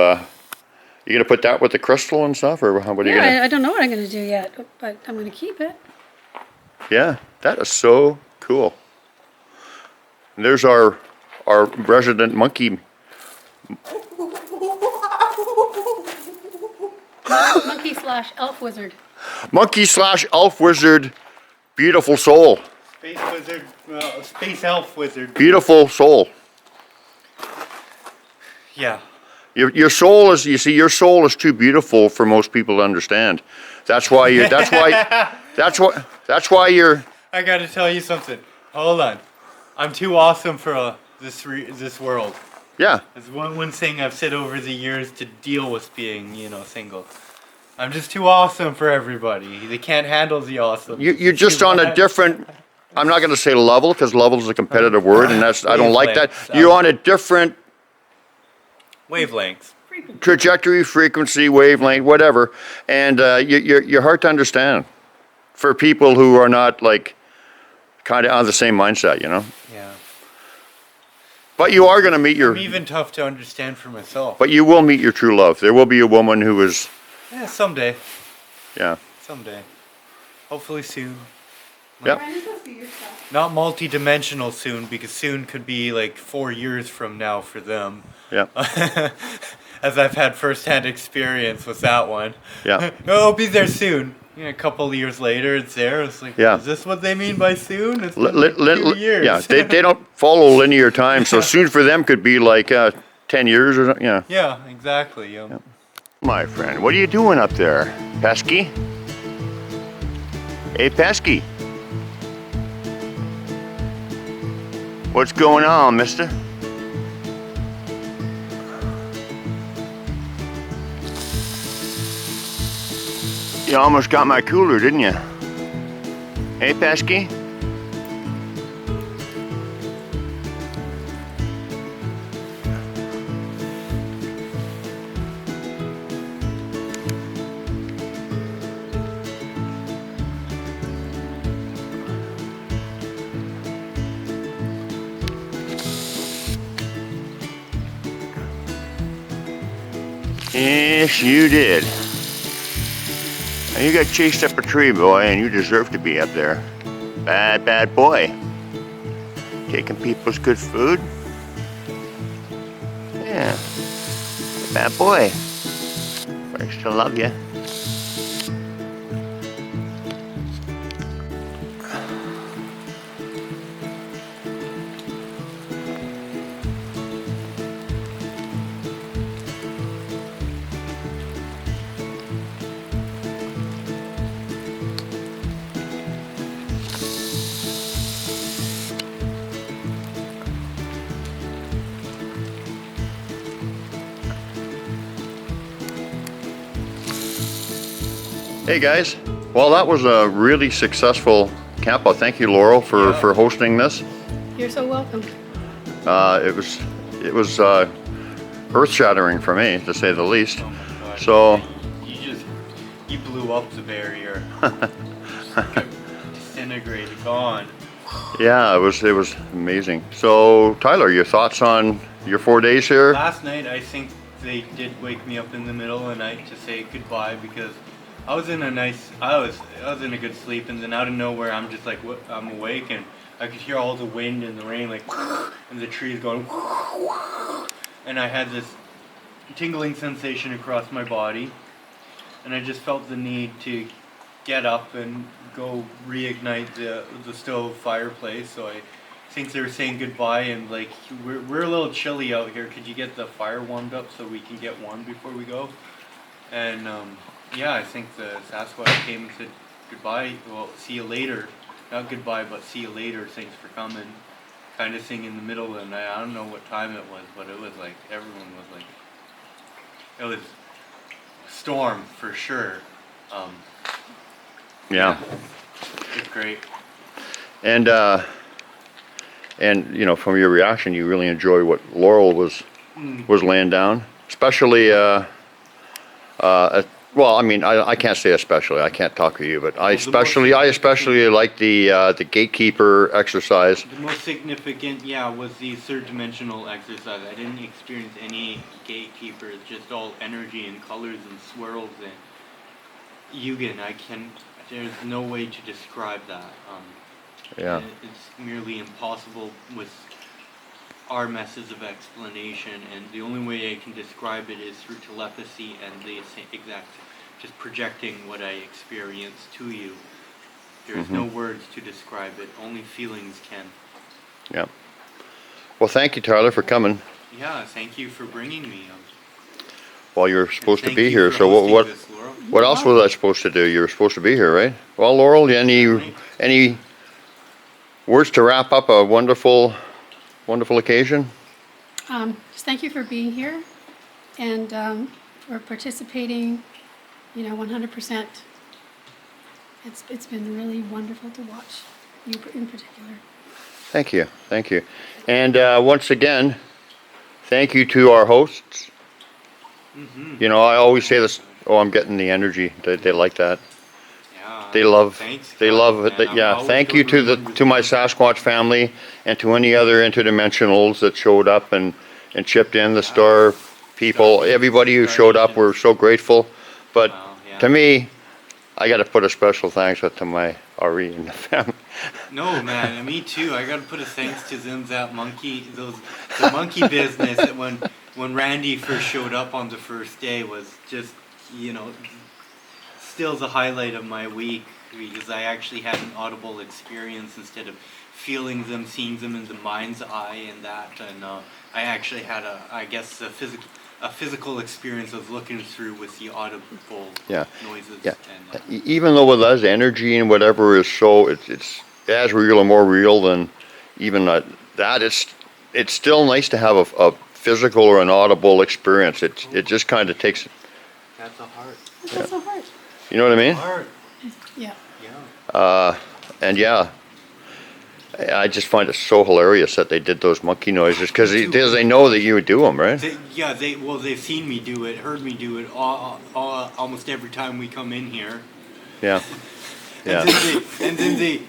You gonna put that with the crystal and stuff, or what are you gonna? Yeah, I don't know what I'm going to do yet, but I'm going to keep it. Yeah, that is so cool. And there's our resident monkey. Monkey slash elf wizard. Monkey slash elf wizard, beautiful soul. Space wizard, space elf wizard. Beautiful soul. Yeah. Your soul is, you see, your soul is too beautiful for most people to understand. That's why you're, that's why you're. I gotta tell you something. Hold on. I'm too awesome for this world. Yeah. It's one thing I've said over the years to deal with being, single. I'm just too awesome for everybody. They can't handle the awesome. You're just on a different, I'm not going to say level, because level is a competitive word, and I don't like that. You're on a different wavelengths. Trajectory, frequency, wavelength, whatever, and you're hard to understand for people who are not like kind of on the same mindset, Yeah. But you are going to meet your. I'm even tough to understand for myself. But you will meet your true love. There will be a woman who is. Yeah, someday. Yeah. Someday. Hopefully soon. Yep. Not multi-dimensional soon, because soon could be like 4 years from now for them. Yeah. As I've had first-hand experience with that one. Yeah. It'll be there soon. A couple of years later, it's there. It's like, yeah. Is this what they mean by soon? It's been like 2 years. Yeah, they don't follow linear time, so soon for them could be like 10 years or something. Yeah. Yeah, exactly. Yeah. My friend, what are you doing up there, Pesky? Hey, Pesky. What's going on, mister? You almost got my cooler, didn't you? Hey, Pesky? Yes, you did. You got chased up a tree, boy, and you deserve to be up there. Bad, bad boy. Taking people's good food. Yeah. Bad boy. But I still love you. Hey guys, well that was a really successful campout. Thank you, Laurel, for hosting this. You're so welcome. It was earth-shattering for me, to say the least. Oh my God. So you blew up the barrier. Disintegrated, gone. yeah, it was amazing. So Tyler, your thoughts on your 4 days here? Last night, I think they did wake me up in the middle of the night to say goodbye, because I was in a good sleep, and then out of nowhere, I'm just like, I'm awake, and I could hear all the wind and the rain, like, and the trees going, and I had this tingling sensation across my body, and I just felt the need to get up and go reignite the stove fireplace. So I think they were saying goodbye, and like, we're a little chilly out here. Could you get the fire warmed up so we can get warm before we go? And yeah, I think the SASQUATCH came and said goodbye. Well, see you later. Not goodbye, but see you later. Thanks for coming. Kind of thing in the middle of the night. I don't know what time it was, but it was like everyone was like, it was a storm for sure. Yeah. It's great. And you know, from your reaction, you really enjoy what Laurel was laying down, especially Well, I mean, I can't say especially. I can't talk to you, but I Well, the most especially like the gatekeeper exercise. The most significant, yeah, was the third dimensional exercise. I didn't experience any gatekeepers, just all energy and colors and swirls and Yugen. There's no way to describe that. Yeah. It's merely impossible with our methods of explanation, and the only way I can describe it is through telepathy and the exact, just projecting what I experience to you. There's no words to describe it, only feelings can. Yeah. Well, thank you, Tyler, for coming. Yeah, thank you for bringing me. Well, you're supposed to Thank be you here, for so hosting what this, Laurel. what else was I supposed to do? You were supposed to be here, right? Well, Laurel, any words to wrap up a wonderful occasion? Just thank you for being here and for participating, 100%. It's been really wonderful to watch you in particular. Thank you, thank you. And once again, thank you to our hosts. You know, I always say this. Oh, I'm getting the energy. They like that. Yeah, They love thanks, they guys, love it. man. I'm Yeah, always thank you going to remember my this. Sasquatch family and to any other interdimensionals that showed up and chipped in, the star people, Star everybody who Star showed up. We're Nations. so grateful. But Wow, yeah. to me, I got to put a special thanks out to my Arrrie and the family. No, man, me too. I gotta put a thanks to them, the monkey business. That when Randy first showed up on the first day was just, still the highlight of my week, because I actually had an audible experience instead of feeling them, seeing them in the mind's eye, and I actually had a physical experience of looking through with the audible Yeah. noises. Yeah. And Even though with us, energy and whatever is so, it's as real or more real than even that. It's still nice to have a physical or an audible experience. It just kind of takes, that's a heart. That's so hard. you know what I mean? Heart. Yeah. Yeah. And yeah, I just find it so hilarious that they did those monkey noises because they know that you would do them, right? They've seen me do it, heard me do it almost every time we come in here. Yeah. Yeah. And then they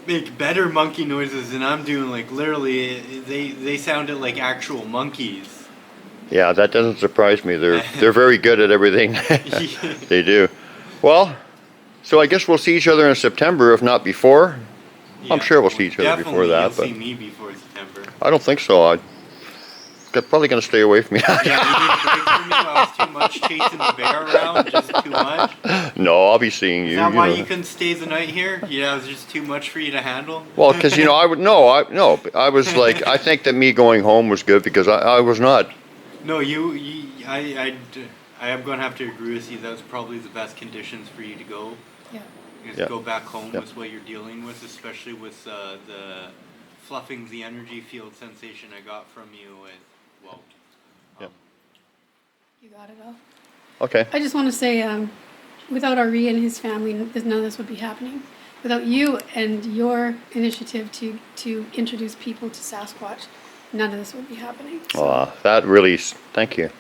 make better monkey noises than I'm doing. Like literally, they sounded like actual monkeys. Yeah, that doesn't surprise me. They're very good at everything they do. Well, so I guess we'll see each other in September, if not before. I'm sure we'll see each other before that, You'll but see me before September. I don't think so. I'm probably going to stay away from you. Yeah, you didn't break for me. I was too much chasing the bear around, just too much. No, I'll be seeing you. Is that why know. you couldn't stay the night here? Yeah, it was just too much for you to handle. Well, because I was like, I think that me going home was good because I was not. No, I am going to have to agree with you. That was probably the best conditions for you to go. Yeah. Is Yeah. go back home Yeah. with what you're dealing with, especially with the fluffing the energy field sensation I got from you. Yeah. You got it all. Okay. I just want to say, without Arrrie and his family, none of this would be happening. Without you and your initiative to introduce people to Sasquatch, none of this would be happening. So, That really, thank you.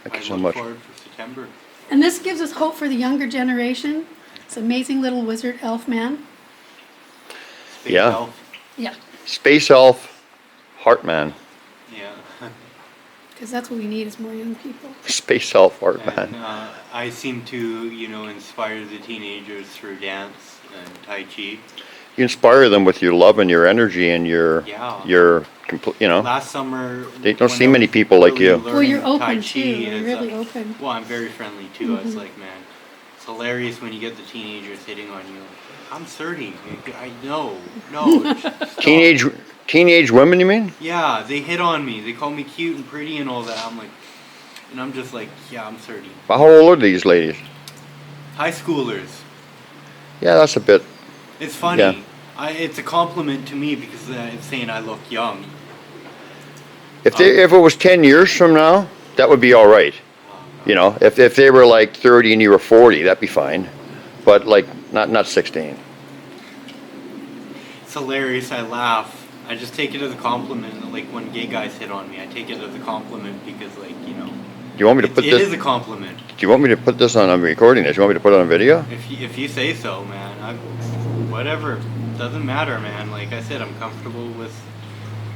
Thank I you so look much. forward for September. and this gives us hope for the younger generation. This amazing little wizard elf man. Space Yeah. Elf. Yeah. Space Elf, Heartman. Yeah. Because that's what we need is more young people. Space Elf, Heartman. And I seem to, inspire the teenagers through dance and Tai Chi. You inspire them with your love and your energy and your Yeah. complete. Last summer, They don't when see I many was people like you. learning Well, you're Tai open Chi too. You're is, really open. Well, I'm very friendly too. I was like, man, it's hilarious when you get the teenagers hitting on you. I'm 30. I know. No. stop. Teenage women, you mean? Yeah, they hit on me. They call me cute and pretty and all that. I'm just like, yeah, I'm 30. How old are these ladies? High schoolers. Yeah, that's a bit. It's funny. Yeah. It's a compliment to me because it's saying I look young. If it was 10 years from now, that would be all right. If they were like 30 and you were 40, that'd be fine. But like not 16. It's hilarious. I laugh. I just take it as a compliment. Like when gay guys hit on me, I take it as a compliment because, you want me to put It this? is a compliment. Do you want me to put this on? I'm recording this. You want me to put it on video? If you say so, man. Whatever. Doesn't matter, man. Like I said, I'm comfortable with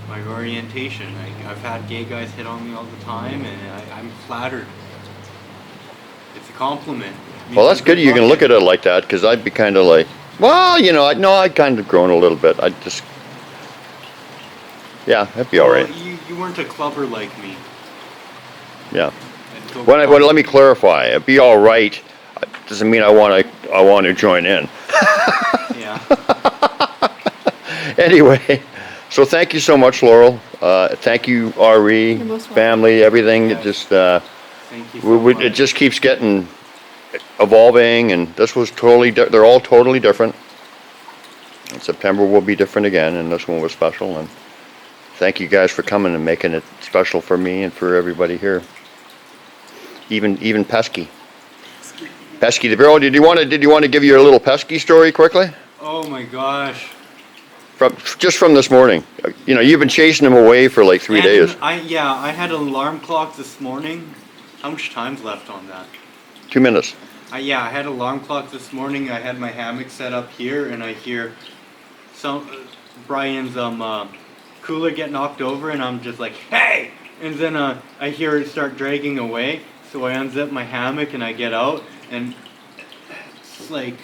my orientation. I've had gay guys hit on me all the time, and I'm flattered. It's a compliment. Well, that's good. You can look at it like that, because I'd be kind of like, well, you know, I'd kind of grown a little bit. I'd just, yeah, that'd be all right. You weren't a clubber like me. Yeah. Well, let me clarify. It'd be all right. Doesn't mean I want to join in. Yeah. Anyway, so thank you so much, Laurel. Thank you, Arrrie, You're most welcome. family, everything. Yes. It just, Thank you so much. it just keeps getting evolving, and this was totally. They're all totally different. And September will be different again, and this one was special. And thank you guys for coming and making it special for me and for everybody here. Even Pesky. Pesky the Bureau. Did you want to give your little Pesky story quickly? Oh my gosh. Just from this morning. You know, you've been chasing him away for like 3 days. I had an alarm clock this morning. How much time's left on that? 2 minutes. I had an alarm clock this morning. I had my hammock set up here, and I hear Brian's cooler get knocked over, and I'm just like, hey! And then I hear it start dragging away. So I unzip my hammock and I get out, and it's like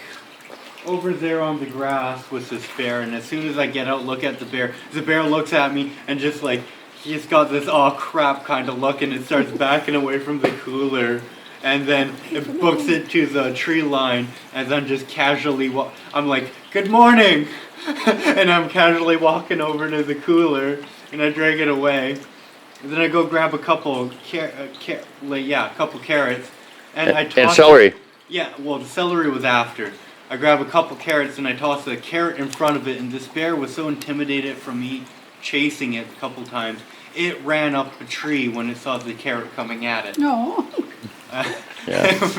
over there on the grass was this bear. And as soon as I get out, look at the bear looks at me and just like he's got this "oh crap" kind of look, and it starts backing away from the cooler, and then it books it to the tree line, and then just casually I'm like, "Good morning," and I'm casually walking over to the cooler, and I drag it away. And then I go grab a couple couple carrots, and I toss and celery. Yeah, well, the celery was after. I grab a couple carrots and I toss a carrot in front of it, and this bear was so intimidated from me chasing it a couple times, it ran up a tree when it saw the carrot coming at it. No. Yeah.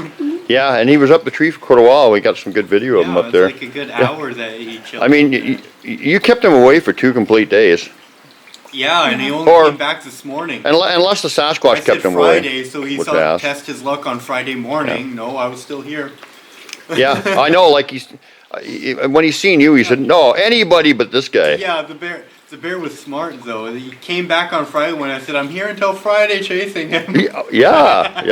Yeah, and he was up the tree for quite a while. We got some good video of him up there. Like a good hour that he chilled. I mean, you kept him away for 2 complete days. Yeah, and he only came back this morning. Unless the Sasquatch kept him Friday, away. so he saw to test his luck on Friday morning. Yeah. No, I was still here. Yeah, I know. Like when he seen you, he said, "No, anybody but this guy." Yeah, the bear was smart though. He came back on Friday when I said, "I'm here until Friday chasing him." Yeah.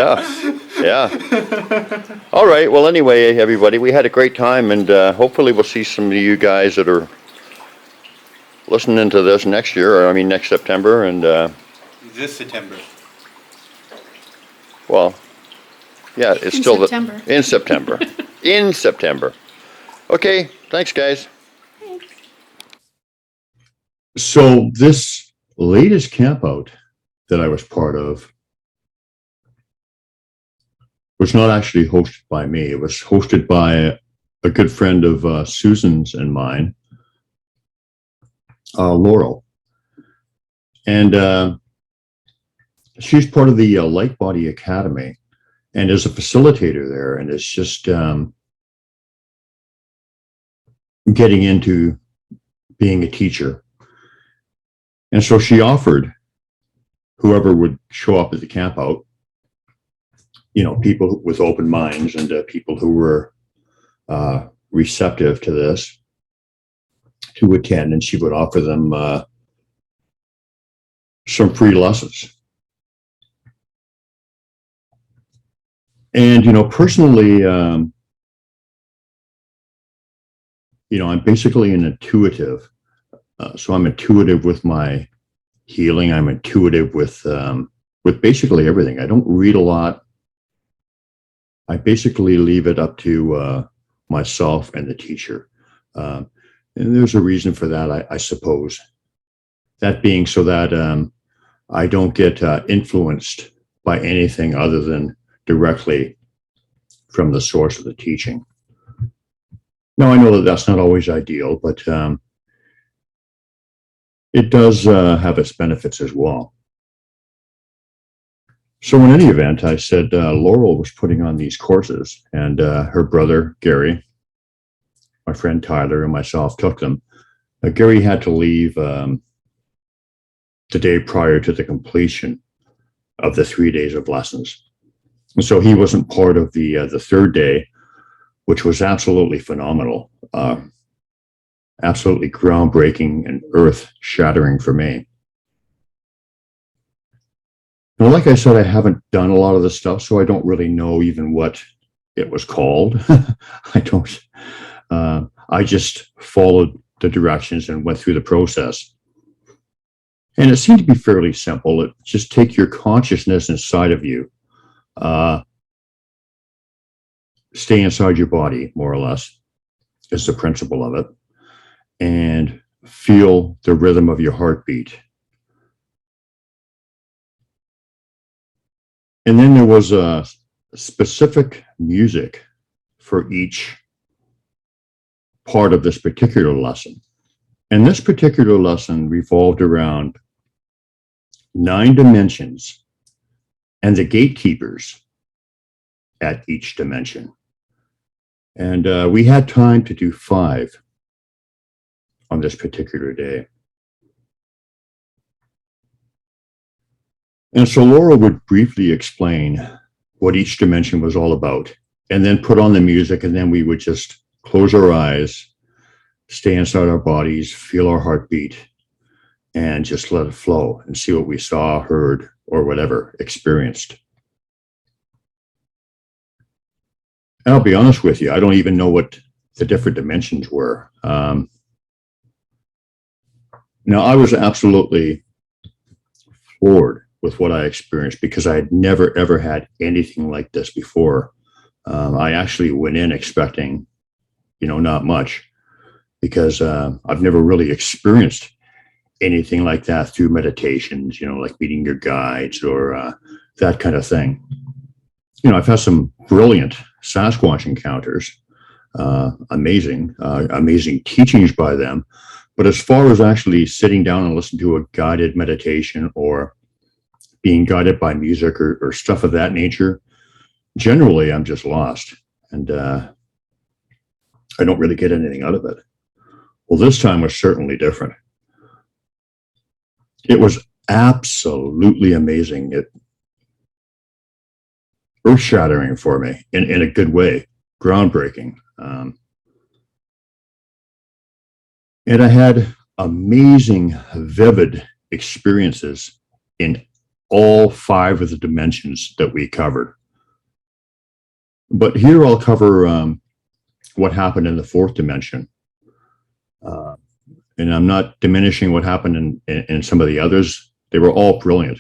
All right. Well, anyway, everybody, we had a great time, and hopefully we'll see some of you guys that are listening to this next year, or I mean next September, and this September. Well, yeah, it's still September. In September. In September. Okay, thanks, guys. Thanks. So this latest campout that I was part of was not actually hosted by me. It was hosted by a good friend of Susan's and mine, Laurel. And she's part of the Light Body Academy and is a facilitator there, and is just getting into being a teacher. And so she offered whoever would show up at the campout, you know, people with open minds and people who were receptive to this, to attend, and she would offer them some free lessons. And, you know, personally, you know, I'm basically an intuitive. So I'm intuitive with my healing. I'm intuitive with basically everything. I don't read a lot. I basically leave it up to myself and the teacher. And there's a reason for that, I suppose. That being so that I don't get influenced by anything other than directly from the source of the teaching. Now, I know that that's not always ideal, but it does have its benefits as well. So in any event, I said Laurel was putting on these courses, and her brother, Gary, my friend Tyler, and myself took them. Gary had to leave the day prior to the completion of the 3 days of lessons. And so he wasn't part of the third day, which was absolutely phenomenal, absolutely groundbreaking and earth-shattering for me. Now, like I said, I haven't done a lot of this stuff, so I don't really know even what it was called. I don't. I just followed the directions and went through the process. And it seemed to be fairly simple. It just take your consciousness inside of you, stay inside your body, more or less, is the principle of it, and feel the rhythm of your heartbeat. And then there was a specific music for each part of this particular lesson. And this particular lesson revolved around 9 dimensions and the gatekeepers at each dimension. And we had time to do 5 on this particular day. And so Laurel would briefly explain what each dimension was all about, and then put on the music, and then we would just close our eyes, stay inside our bodies, feel our heartbeat, and just let it flow and see what we saw, heard, or whatever, experienced. And I'll be honest with you, I don't even know what the different dimensions were. Now, I was absolutely floored with what I experienced because I had never, ever had anything like this before. I actually went in expecting, not much, because I've never really experienced anything like that through meditations, like meeting your guides or that kind of thing. I've had some brilliant Sasquatch encounters, amazing teachings by them. But as far as actually sitting down and listening to a guided meditation or being guided by music or stuff of that nature, generally I'm just lost, and I don't really get anything out of it. Well, this time was certainly different. It was absolutely amazing. It earth-shattering for me in a good way, groundbreaking. And I had amazing, vivid experiences in all 5 of the dimensions that we covered. But here I'll cover what happened in the 4th dimension. And I'm not diminishing what happened in some of the others. They were all brilliant.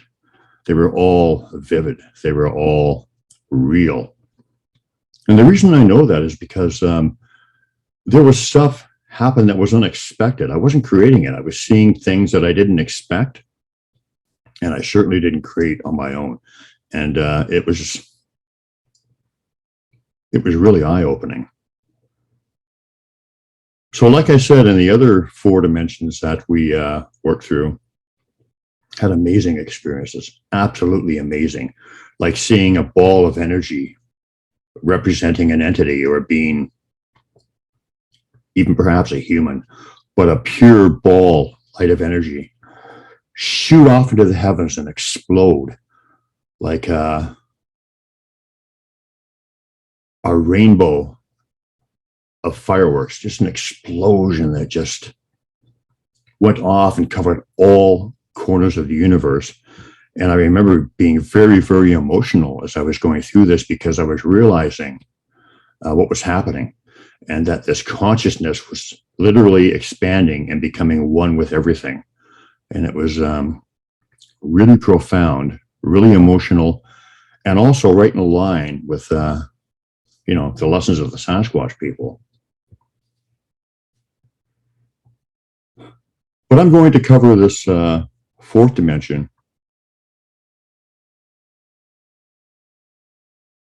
They were all vivid. They were all real. And the reason I know that is because there was stuff happen that was unexpected. I wasn't creating it. I was seeing things that I didn't expect, and I certainly didn't create on my own. And it was really eye-opening. So like I said, in the other 4 dimensions that we worked through, had amazing experiences, absolutely amazing. Like seeing a ball of energy representing an entity or a being, even perhaps a human, but a pure ball light of energy shoot off into the heavens and explode like a rainbow of fireworks, just an explosion that just went off and covered all corners of the universe. And I remember being very, very emotional as I was going through this, because I was realizing what was happening, and that this consciousness was literally expanding and becoming one with everything. And it was really profound, really emotional, and also right in line with, the lessons of the Sasquatch people. But I'm going to cover this 4th dimension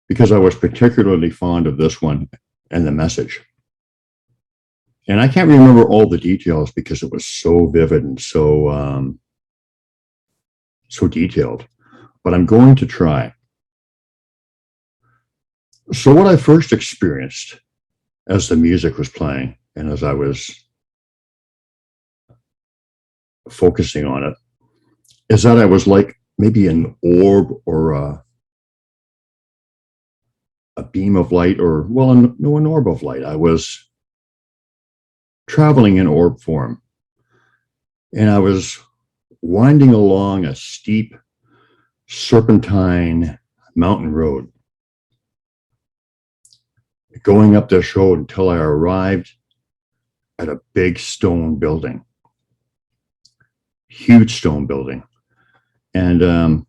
because I was particularly fond of this one and the message. And I can't remember all the details because it was so vivid and so detailed, but I'm going to try. So what I first experienced as the music was playing and as I was focusing on it is that I was like maybe an orb or a beam of light, or, well, no, an orb of light. I was traveling in orb form, and I was winding along a steep serpentine mountain road, going up this road until I arrived at a big stone building, huge stone building. And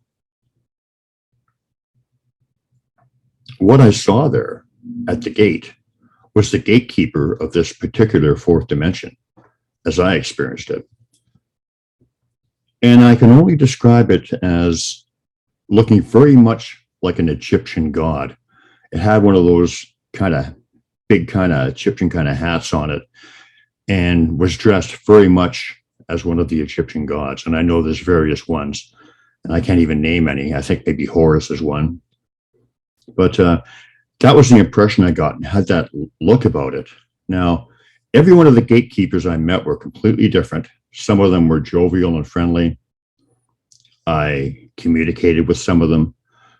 what I saw there at the gate was the gatekeeper of this particular fourth dimension, as I experienced it. And I can only describe it as looking very much like an Egyptian god. It had one of those kind of big kind of Egyptian kind of hats on it, and was dressed very much as one of the Egyptian gods. And I know there's various ones, and I can't even name any. I think maybe Horus is one. But that was the impression I got, and had that look about it. Now, every one of the gatekeepers I met were completely different. Some of them were jovial and friendly. I communicated with some of them.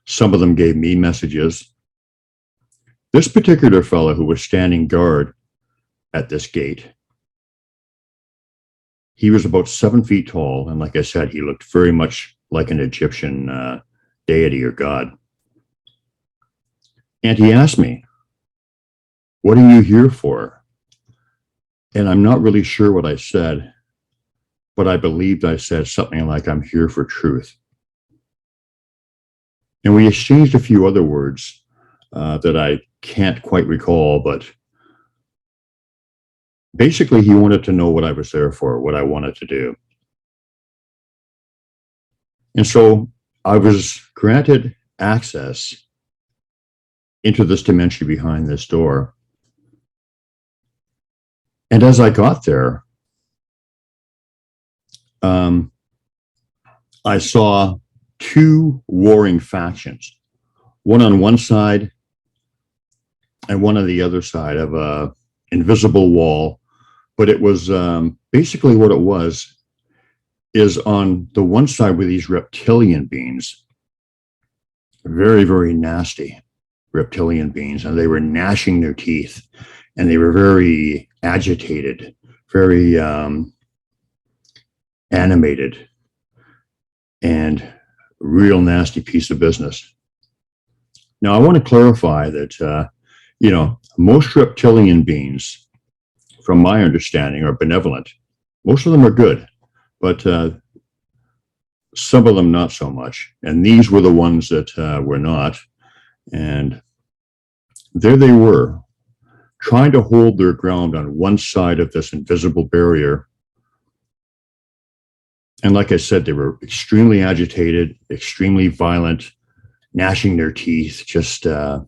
Some of them gave me messages. This particular fellow who was standing guard at this gate, he was about 7 feet tall. And like I said, he looked very much like an Egyptian deity or god. And he asked me, "What are you here for?" And I'm not really sure what I said, but I believed I said something like, "I'm here for truth." And we exchanged a few other words that I can't quite recall, but basically he wanted to know what I was there for, what I wanted to do. And so I was granted access into this dimension behind this door. And as I got there, I saw two warring factions, one on one side and one on the other side of a invisible wall. But it was basically what it was is on the one side were these reptilian beings, very, very nasty reptilian beings, and they were gnashing their teeth, and they were very agitated, very animated, and real nasty piece of business. Now, I want to clarify that, most reptilian beings, from my understanding, are benevolent. Most of them are good, but some of them not so much. And these were the ones that were not. And there they were, trying to hold their ground on one side of this invisible barrier. And like I said, they were extremely agitated, extremely violent, gnashing their teeth, just not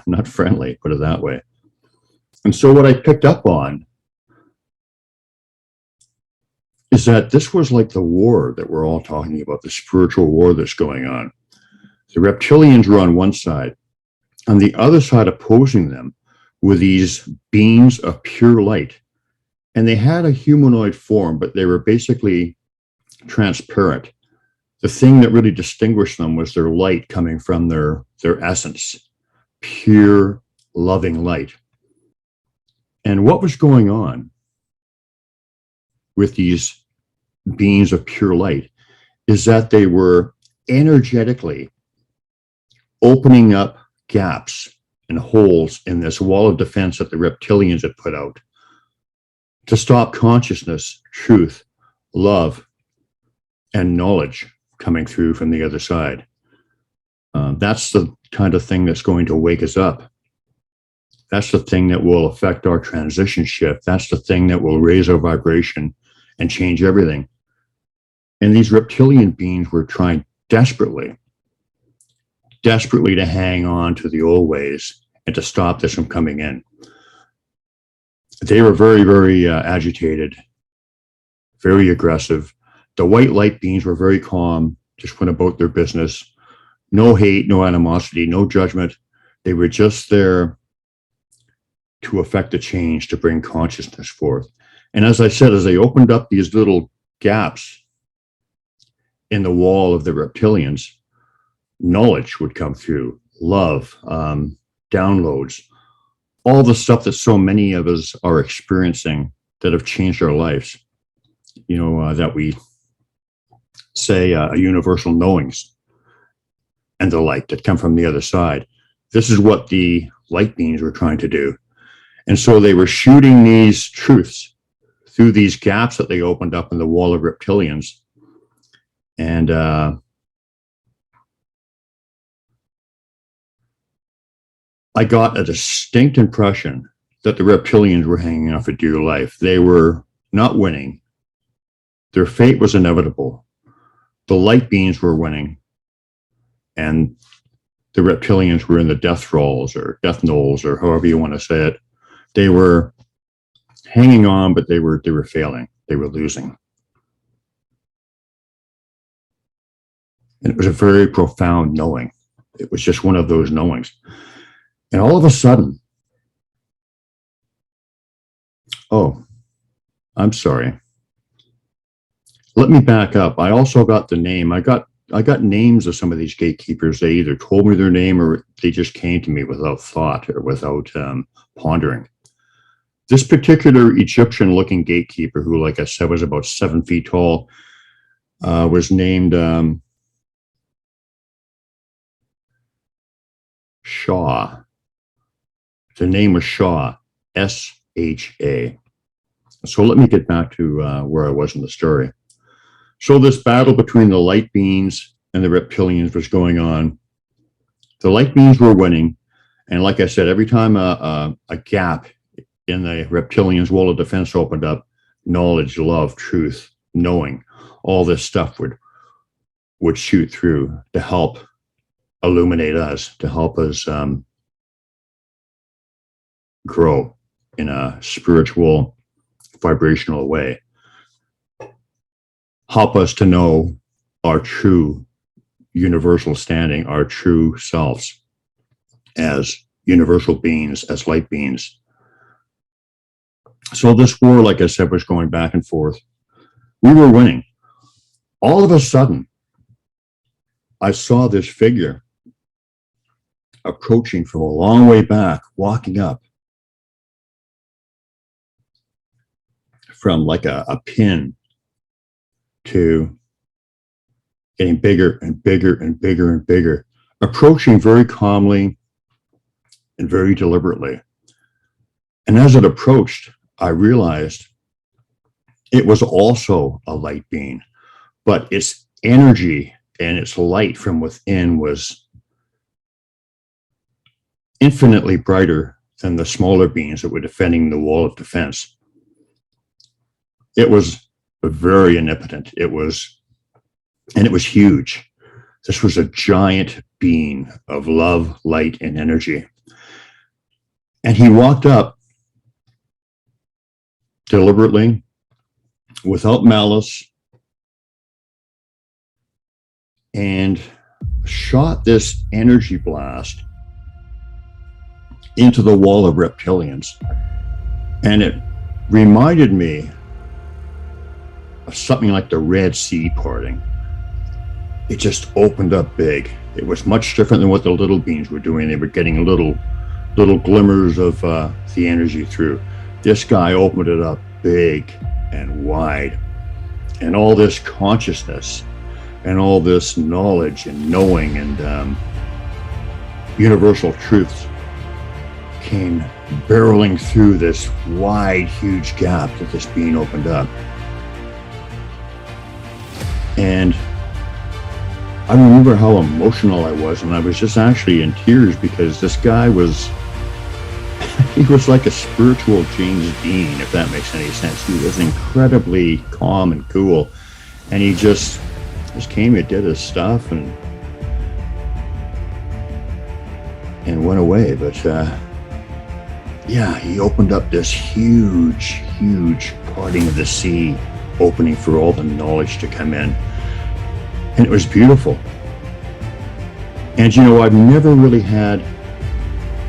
not friendly, put it that way. And so what I picked up on is that this was like the war that we're all talking about, the spiritual war that's going on. The reptilians were on one side. On the other side, opposing them, were these beings of pure light. And they had a humanoid form, but they were basically transparent. The thing that really distinguished them was their light coming from their essence, pure, loving light. And what was going on with these beings of pure light is that they were energetically opening up gaps and holes in this wall of defense that the reptilians had put out to stop consciousness, truth, love, and knowledge coming through from the other side. That's the kind of thing that's going to wake us up. That's the thing that will affect our transition shift. That's the thing that will raise our vibration and change everything. And these reptilian beings were trying desperately to hang on to the old ways and to stop this from coming in. They were very, very agitated, very aggressive. The white light beings were very calm, just went about their business. No hate, no animosity, no judgment. They were just there to affect the change, to bring consciousness forth. And as I said, as they opened up these little gaps in the wall of the reptilians, knowledge would come through, love, downloads, all the stuff that so many of us are experiencing that have changed our lives. That we say universal knowings and the like that come from the other side. This is what the light beings were trying to do. And so they were shooting these truths through these gaps that they opened up in the wall of reptilians. And I got a distinct impression that the reptilians were hanging on for dear life. They were not winning. Their fate was inevitable. The light beings were winning, and the reptilians were in the death rolls or death knolls or however you want to say it. They were hanging on, but they were failing. They were losing. And it was a very profound knowing. It was just one of those knowings. And all of a sudden, oh, I'm sorry. Let me back up. I also got the name. I got names of some of these gatekeepers. They either told me their name or they just came to me without thought or without pondering. This particular Egyptian-looking gatekeeper, who, like I said, was about 7 feet tall, was named Shaw. The name was Shaw, S-H-A. So let me get back to where I was in the story. So this battle between the light beings and the reptilians was going on. The light beings were winning. And like I said, every time a gap in the reptilians' wall of defense opened up, knowledge, love, truth, knowing, all this stuff would shoot through to help illuminate us, to help us grow in a spiritual, vibrational way. Help us to know our true universal standing, our true selves as universal beings, as light beings. So this war, like I said, was going back and forth. We were winning. All of a sudden, I saw this figure approaching from a long way back, walking up from like a pin to getting bigger and bigger and bigger and bigger, approaching very calmly and very deliberately. And as it approached, I realized it was also a light being, but its energy and its light from within was infinitely brighter than the smaller beings that were defending the wall of defense. It was very omnipotent. It was huge. This was a giant being of love, light, and energy. And he walked up deliberately, without malice, and shot this energy blast into the wall of reptilians. And it reminded me of something like the Red Sea parting. It just opened up big. It was much different than what the little beings were doing. They were getting little glimmers of the energy through. This guy opened it up big and wide. And all this consciousness and all this knowledge and knowing and universal truths came barreling through this wide, huge gap that this being opened up. And I remember how emotional I was, and I was just actually in tears because this guy was, he was like a spiritual James Dean, if that makes any sense. He was incredibly calm and cool, and he just came and did his stuff and went away. But yeah, he opened up this huge parting of the sea, opening for all the knowledge to come in. And it was beautiful. And I've never really had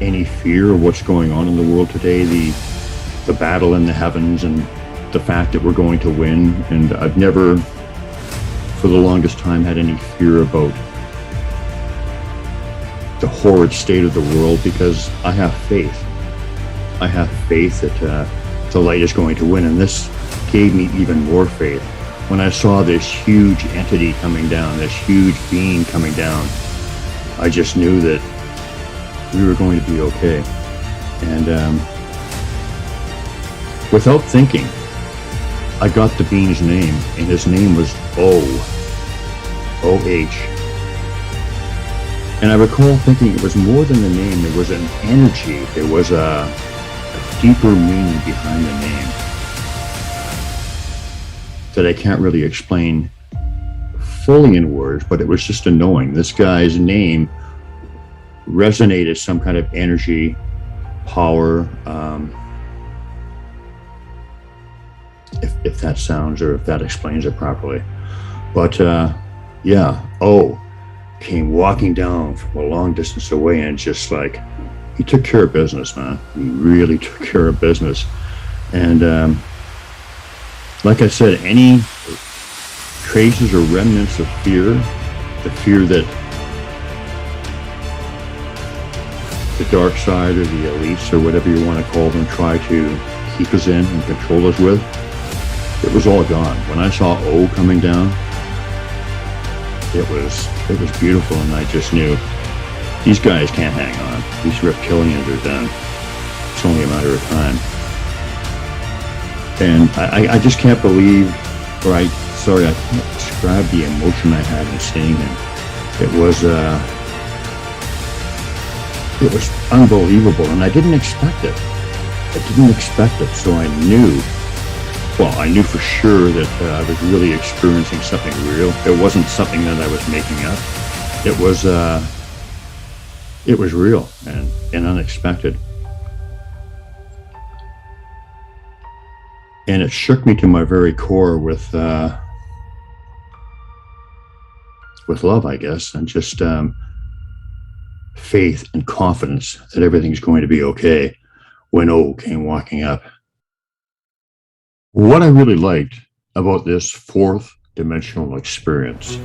any fear of what's going on in the world today, the battle in the heavens and the fact that we're going to win, and I've never, for the longest time, had any fear about the horrid state of the world, because I have faith. I have faith that the light is going to win, and this gave me even more faith. When I saw this huge entity coming down, this huge being coming down, I just knew that we were going to be okay. And without thinking, I got the being's name, and his name was O-H. And I recall thinking it was more than the name. There was an energy. There was a deeper meaning behind the name that I can't really explain fully in words, but it was just a knowing. This guy's name resonated some kind of energy, power, if that sounds, or if that explains it properly. But yeah, O came walking down from a long distance away, and just like, he took care of business, man. He really took care of business. And like I said, any traces or remnants of fear, the fear that the dark side or the elites or whatever you want to call them try to keep us in and control us with, it was all gone. When I saw O coming down, it was beautiful, and I just knew these guys can't hang on. These reptilians are done. It's only a matter of time. And I just can't believe, or I can't describe the emotion I had in seeing him. It was unbelievable, and I didn't expect it. So I knew for sure that I was really experiencing something real. It wasn't something that I was making up. It was real and unexpected. And it shook me to my very core with love, I guess, and just faith and confidence that everything's going to be okay when O came walking up. What I really liked about this fourth dimensional experience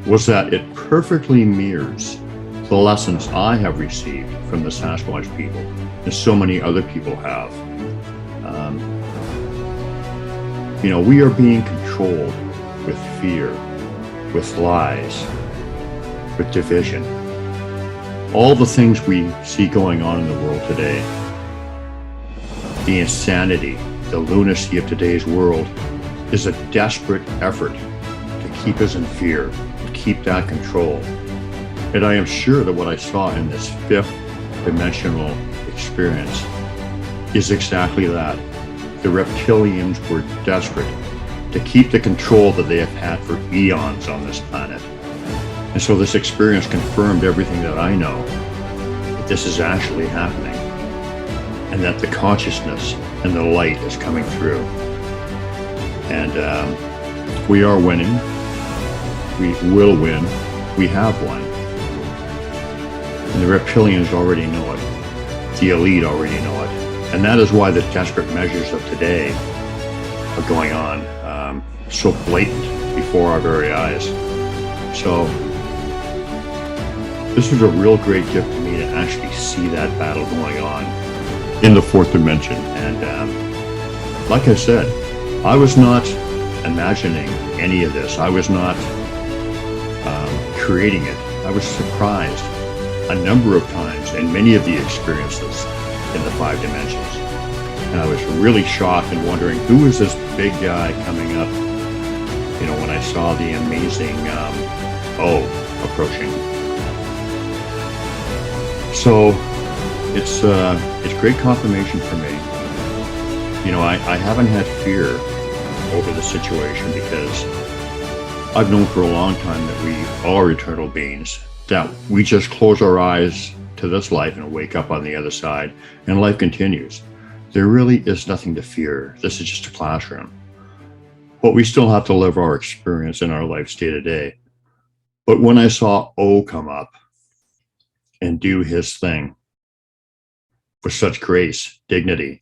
was that it perfectly mirrors the lessons I have received from the Sasquatch people, and so many other people have. We are being controlled with fear, with lies, with division. All the things we see going on in the world today, the insanity, the lunacy of today's world, is a desperate effort to keep us in fear, to keep that control. And I am sure that what I saw in this fifth dimensional experience is exactly that. The reptilians were desperate to keep the control that they have had for eons on this planet. And so this experience confirmed everything that I know, that this is actually happening, and that the consciousness and the light is coming through. And we are winning. We will win. We have won. And the reptilians already know it. The elite already know it. And that is why the desperate measures of today are going on so blatant before our very eyes. So this was a real great gift to me to actually see that battle going on in the fourth dimension. And like I said, I was not imagining any of this. I was not creating it. I was surprised a number of times in many of the experiences in the 5 dimensions. And I was really shocked and wondering, who is this big guy coming up? When I saw the amazing O approaching. So it's great confirmation for me. I haven't had fear over the situation, because I've known for a long time that we are eternal beings, that we just close our eyes to this life and wake up on the other side, and life continues. There really is nothing to fear. This is just a classroom. But we still have to live our experience in our lives day to day. But when I saw O come up and do his thing with such grace, dignity,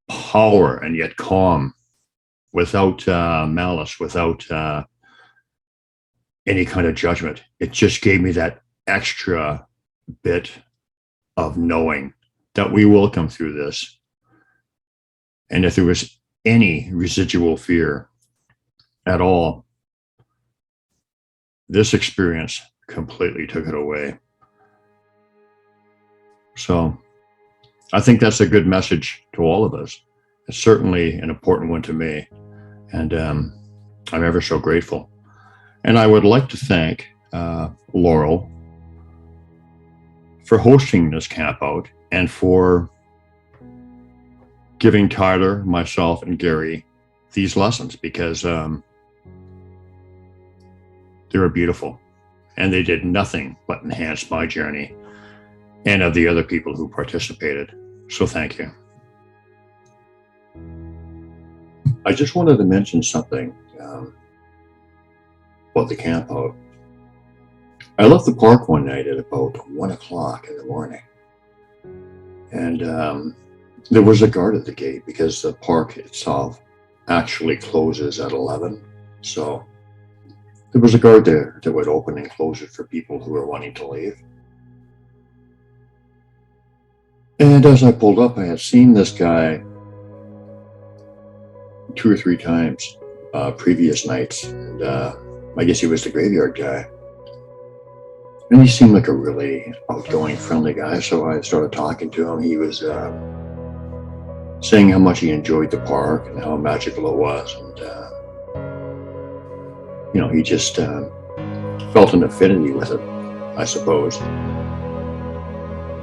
power and yet calm, without malice, without any kind of judgment. It just gave me that extra bit of knowing that we will come through this. And if there was any residual fear at all, this experience completely took it away. So I think that's a good message to all of us. It's certainly an important one to me. And I'm ever so grateful. And I would like to thank Laurel for hosting this camp out and for giving Tyler, myself, and Gary these lessons, because they were beautiful and they did nothing but enhance my journey and of the other people who participated. So thank you. I just wanted to mention something about the camp out. I left the park one night at about 1 o'clock in the morning. And there was a guard at the gate because the park itself actually closes at 11. So there was a guard there that would open and close it for people who were wanting to leave. And as I pulled up, I had seen this guy 2 or 3 times previous nights. And I guess he was the graveyard guy. And he seemed like a really outgoing, friendly guy. So I started talking to him. He was saying how much he enjoyed the park and how magical it was. And, you know, he just felt an affinity with it, I suppose.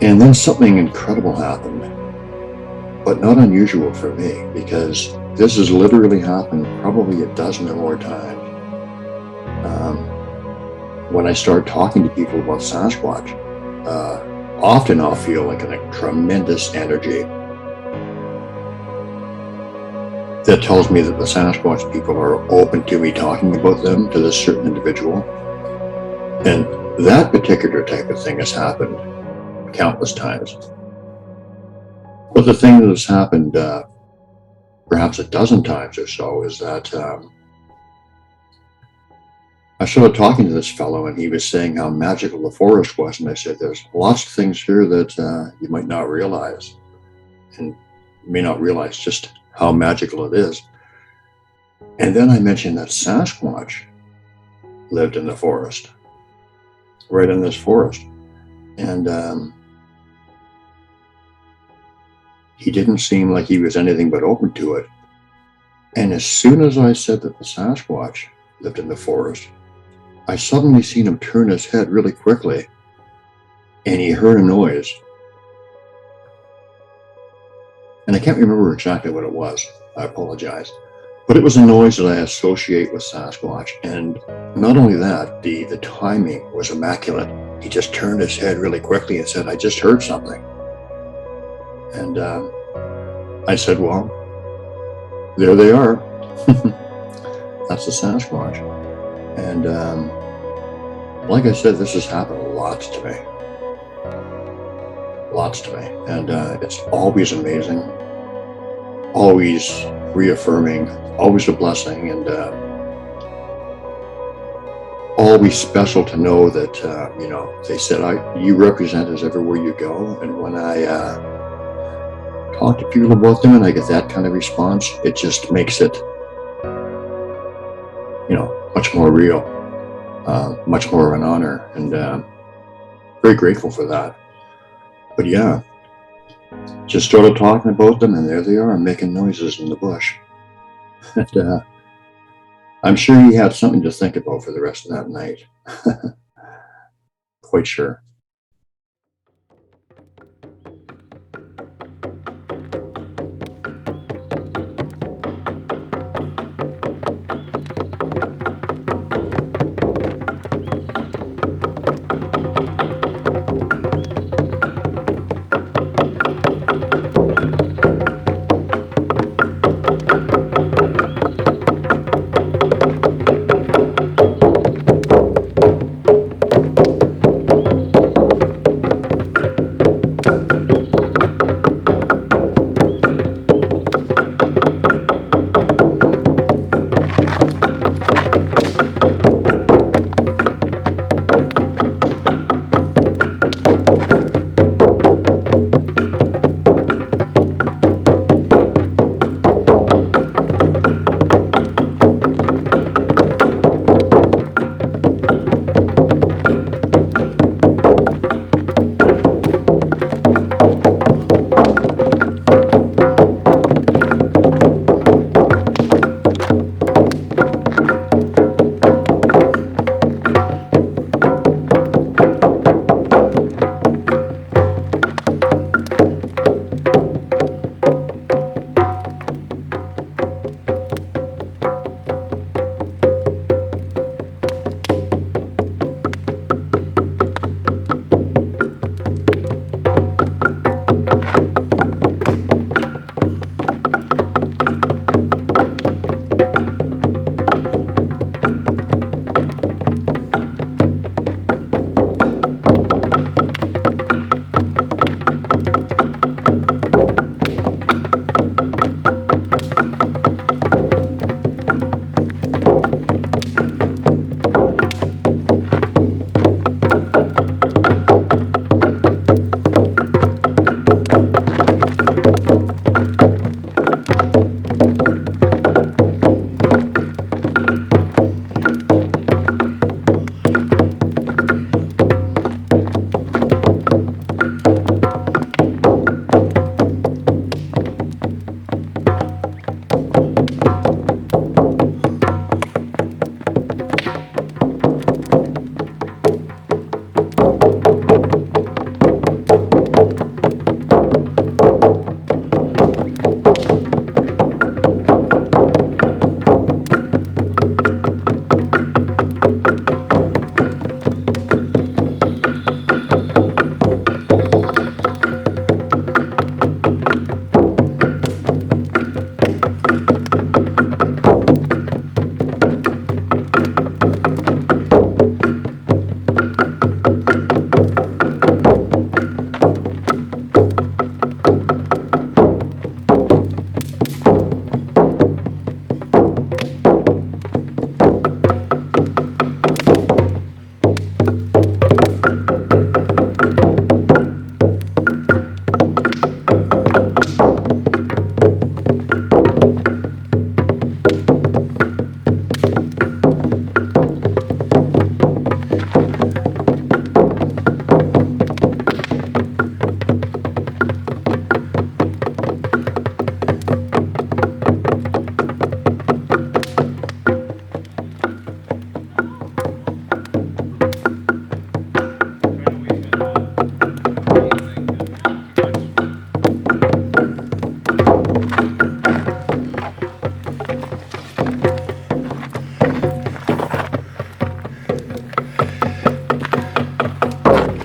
And then something incredible happened, but not unusual for me, because this has literally happened probably a dozen or more times. When I start talking to people about Sasquatch, often I'll feel like a tremendous energy that tells me that the Sasquatch people are open to me talking about them to this certain individual. And that particular type of thing has happened countless times. But the thing that has happened perhaps a dozen times or so is that I started talking to this fellow and he was saying how magical the forest was. And I said, there's lots of things here that you might not realize, and you may not realize just how magical it is. And then I mentioned that Sasquatch lived in the forest, right in this forest. And he didn't seem like he was anything but open to it. And as soon as I said that the Sasquatch lived in the forest, I suddenly seen him turn his head really quickly, and he heard a noise. And I can't remember exactly what it was. I apologize. But it was a noise that I associate with Sasquatch. And not only that, the timing was immaculate. He just turned his head really quickly and said, I just heard something. And I said, well, there they are. That's the Sasquatch. And like I said, this has happened lots to me. Lots to me. And it's always amazing, always reaffirming, always a blessing, and always special to know that, you know, they said, you represent us everywhere you go. And when I talk to people about them and I get that kind of response, it just makes it, you know, much more real, much more of an honor, and very grateful for that. But yeah, just started talking about them and there they are making noises in the bush. And I'm sure he had something to think about for the rest of that night. Quite sure.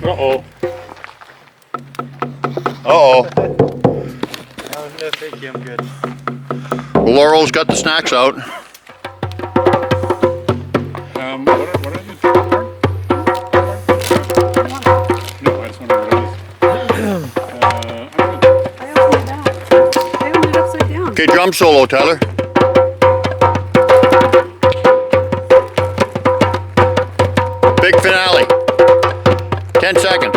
Uh-oh. Uh-oh. I was gonna say Kim good. Well, Laurel's got the snacks out. What are you talking about? No, I just wonder what it is. I'm good. I opened it up. I opened it upside down. Okay, drum solo, Tyler. Big finale. 10 seconds.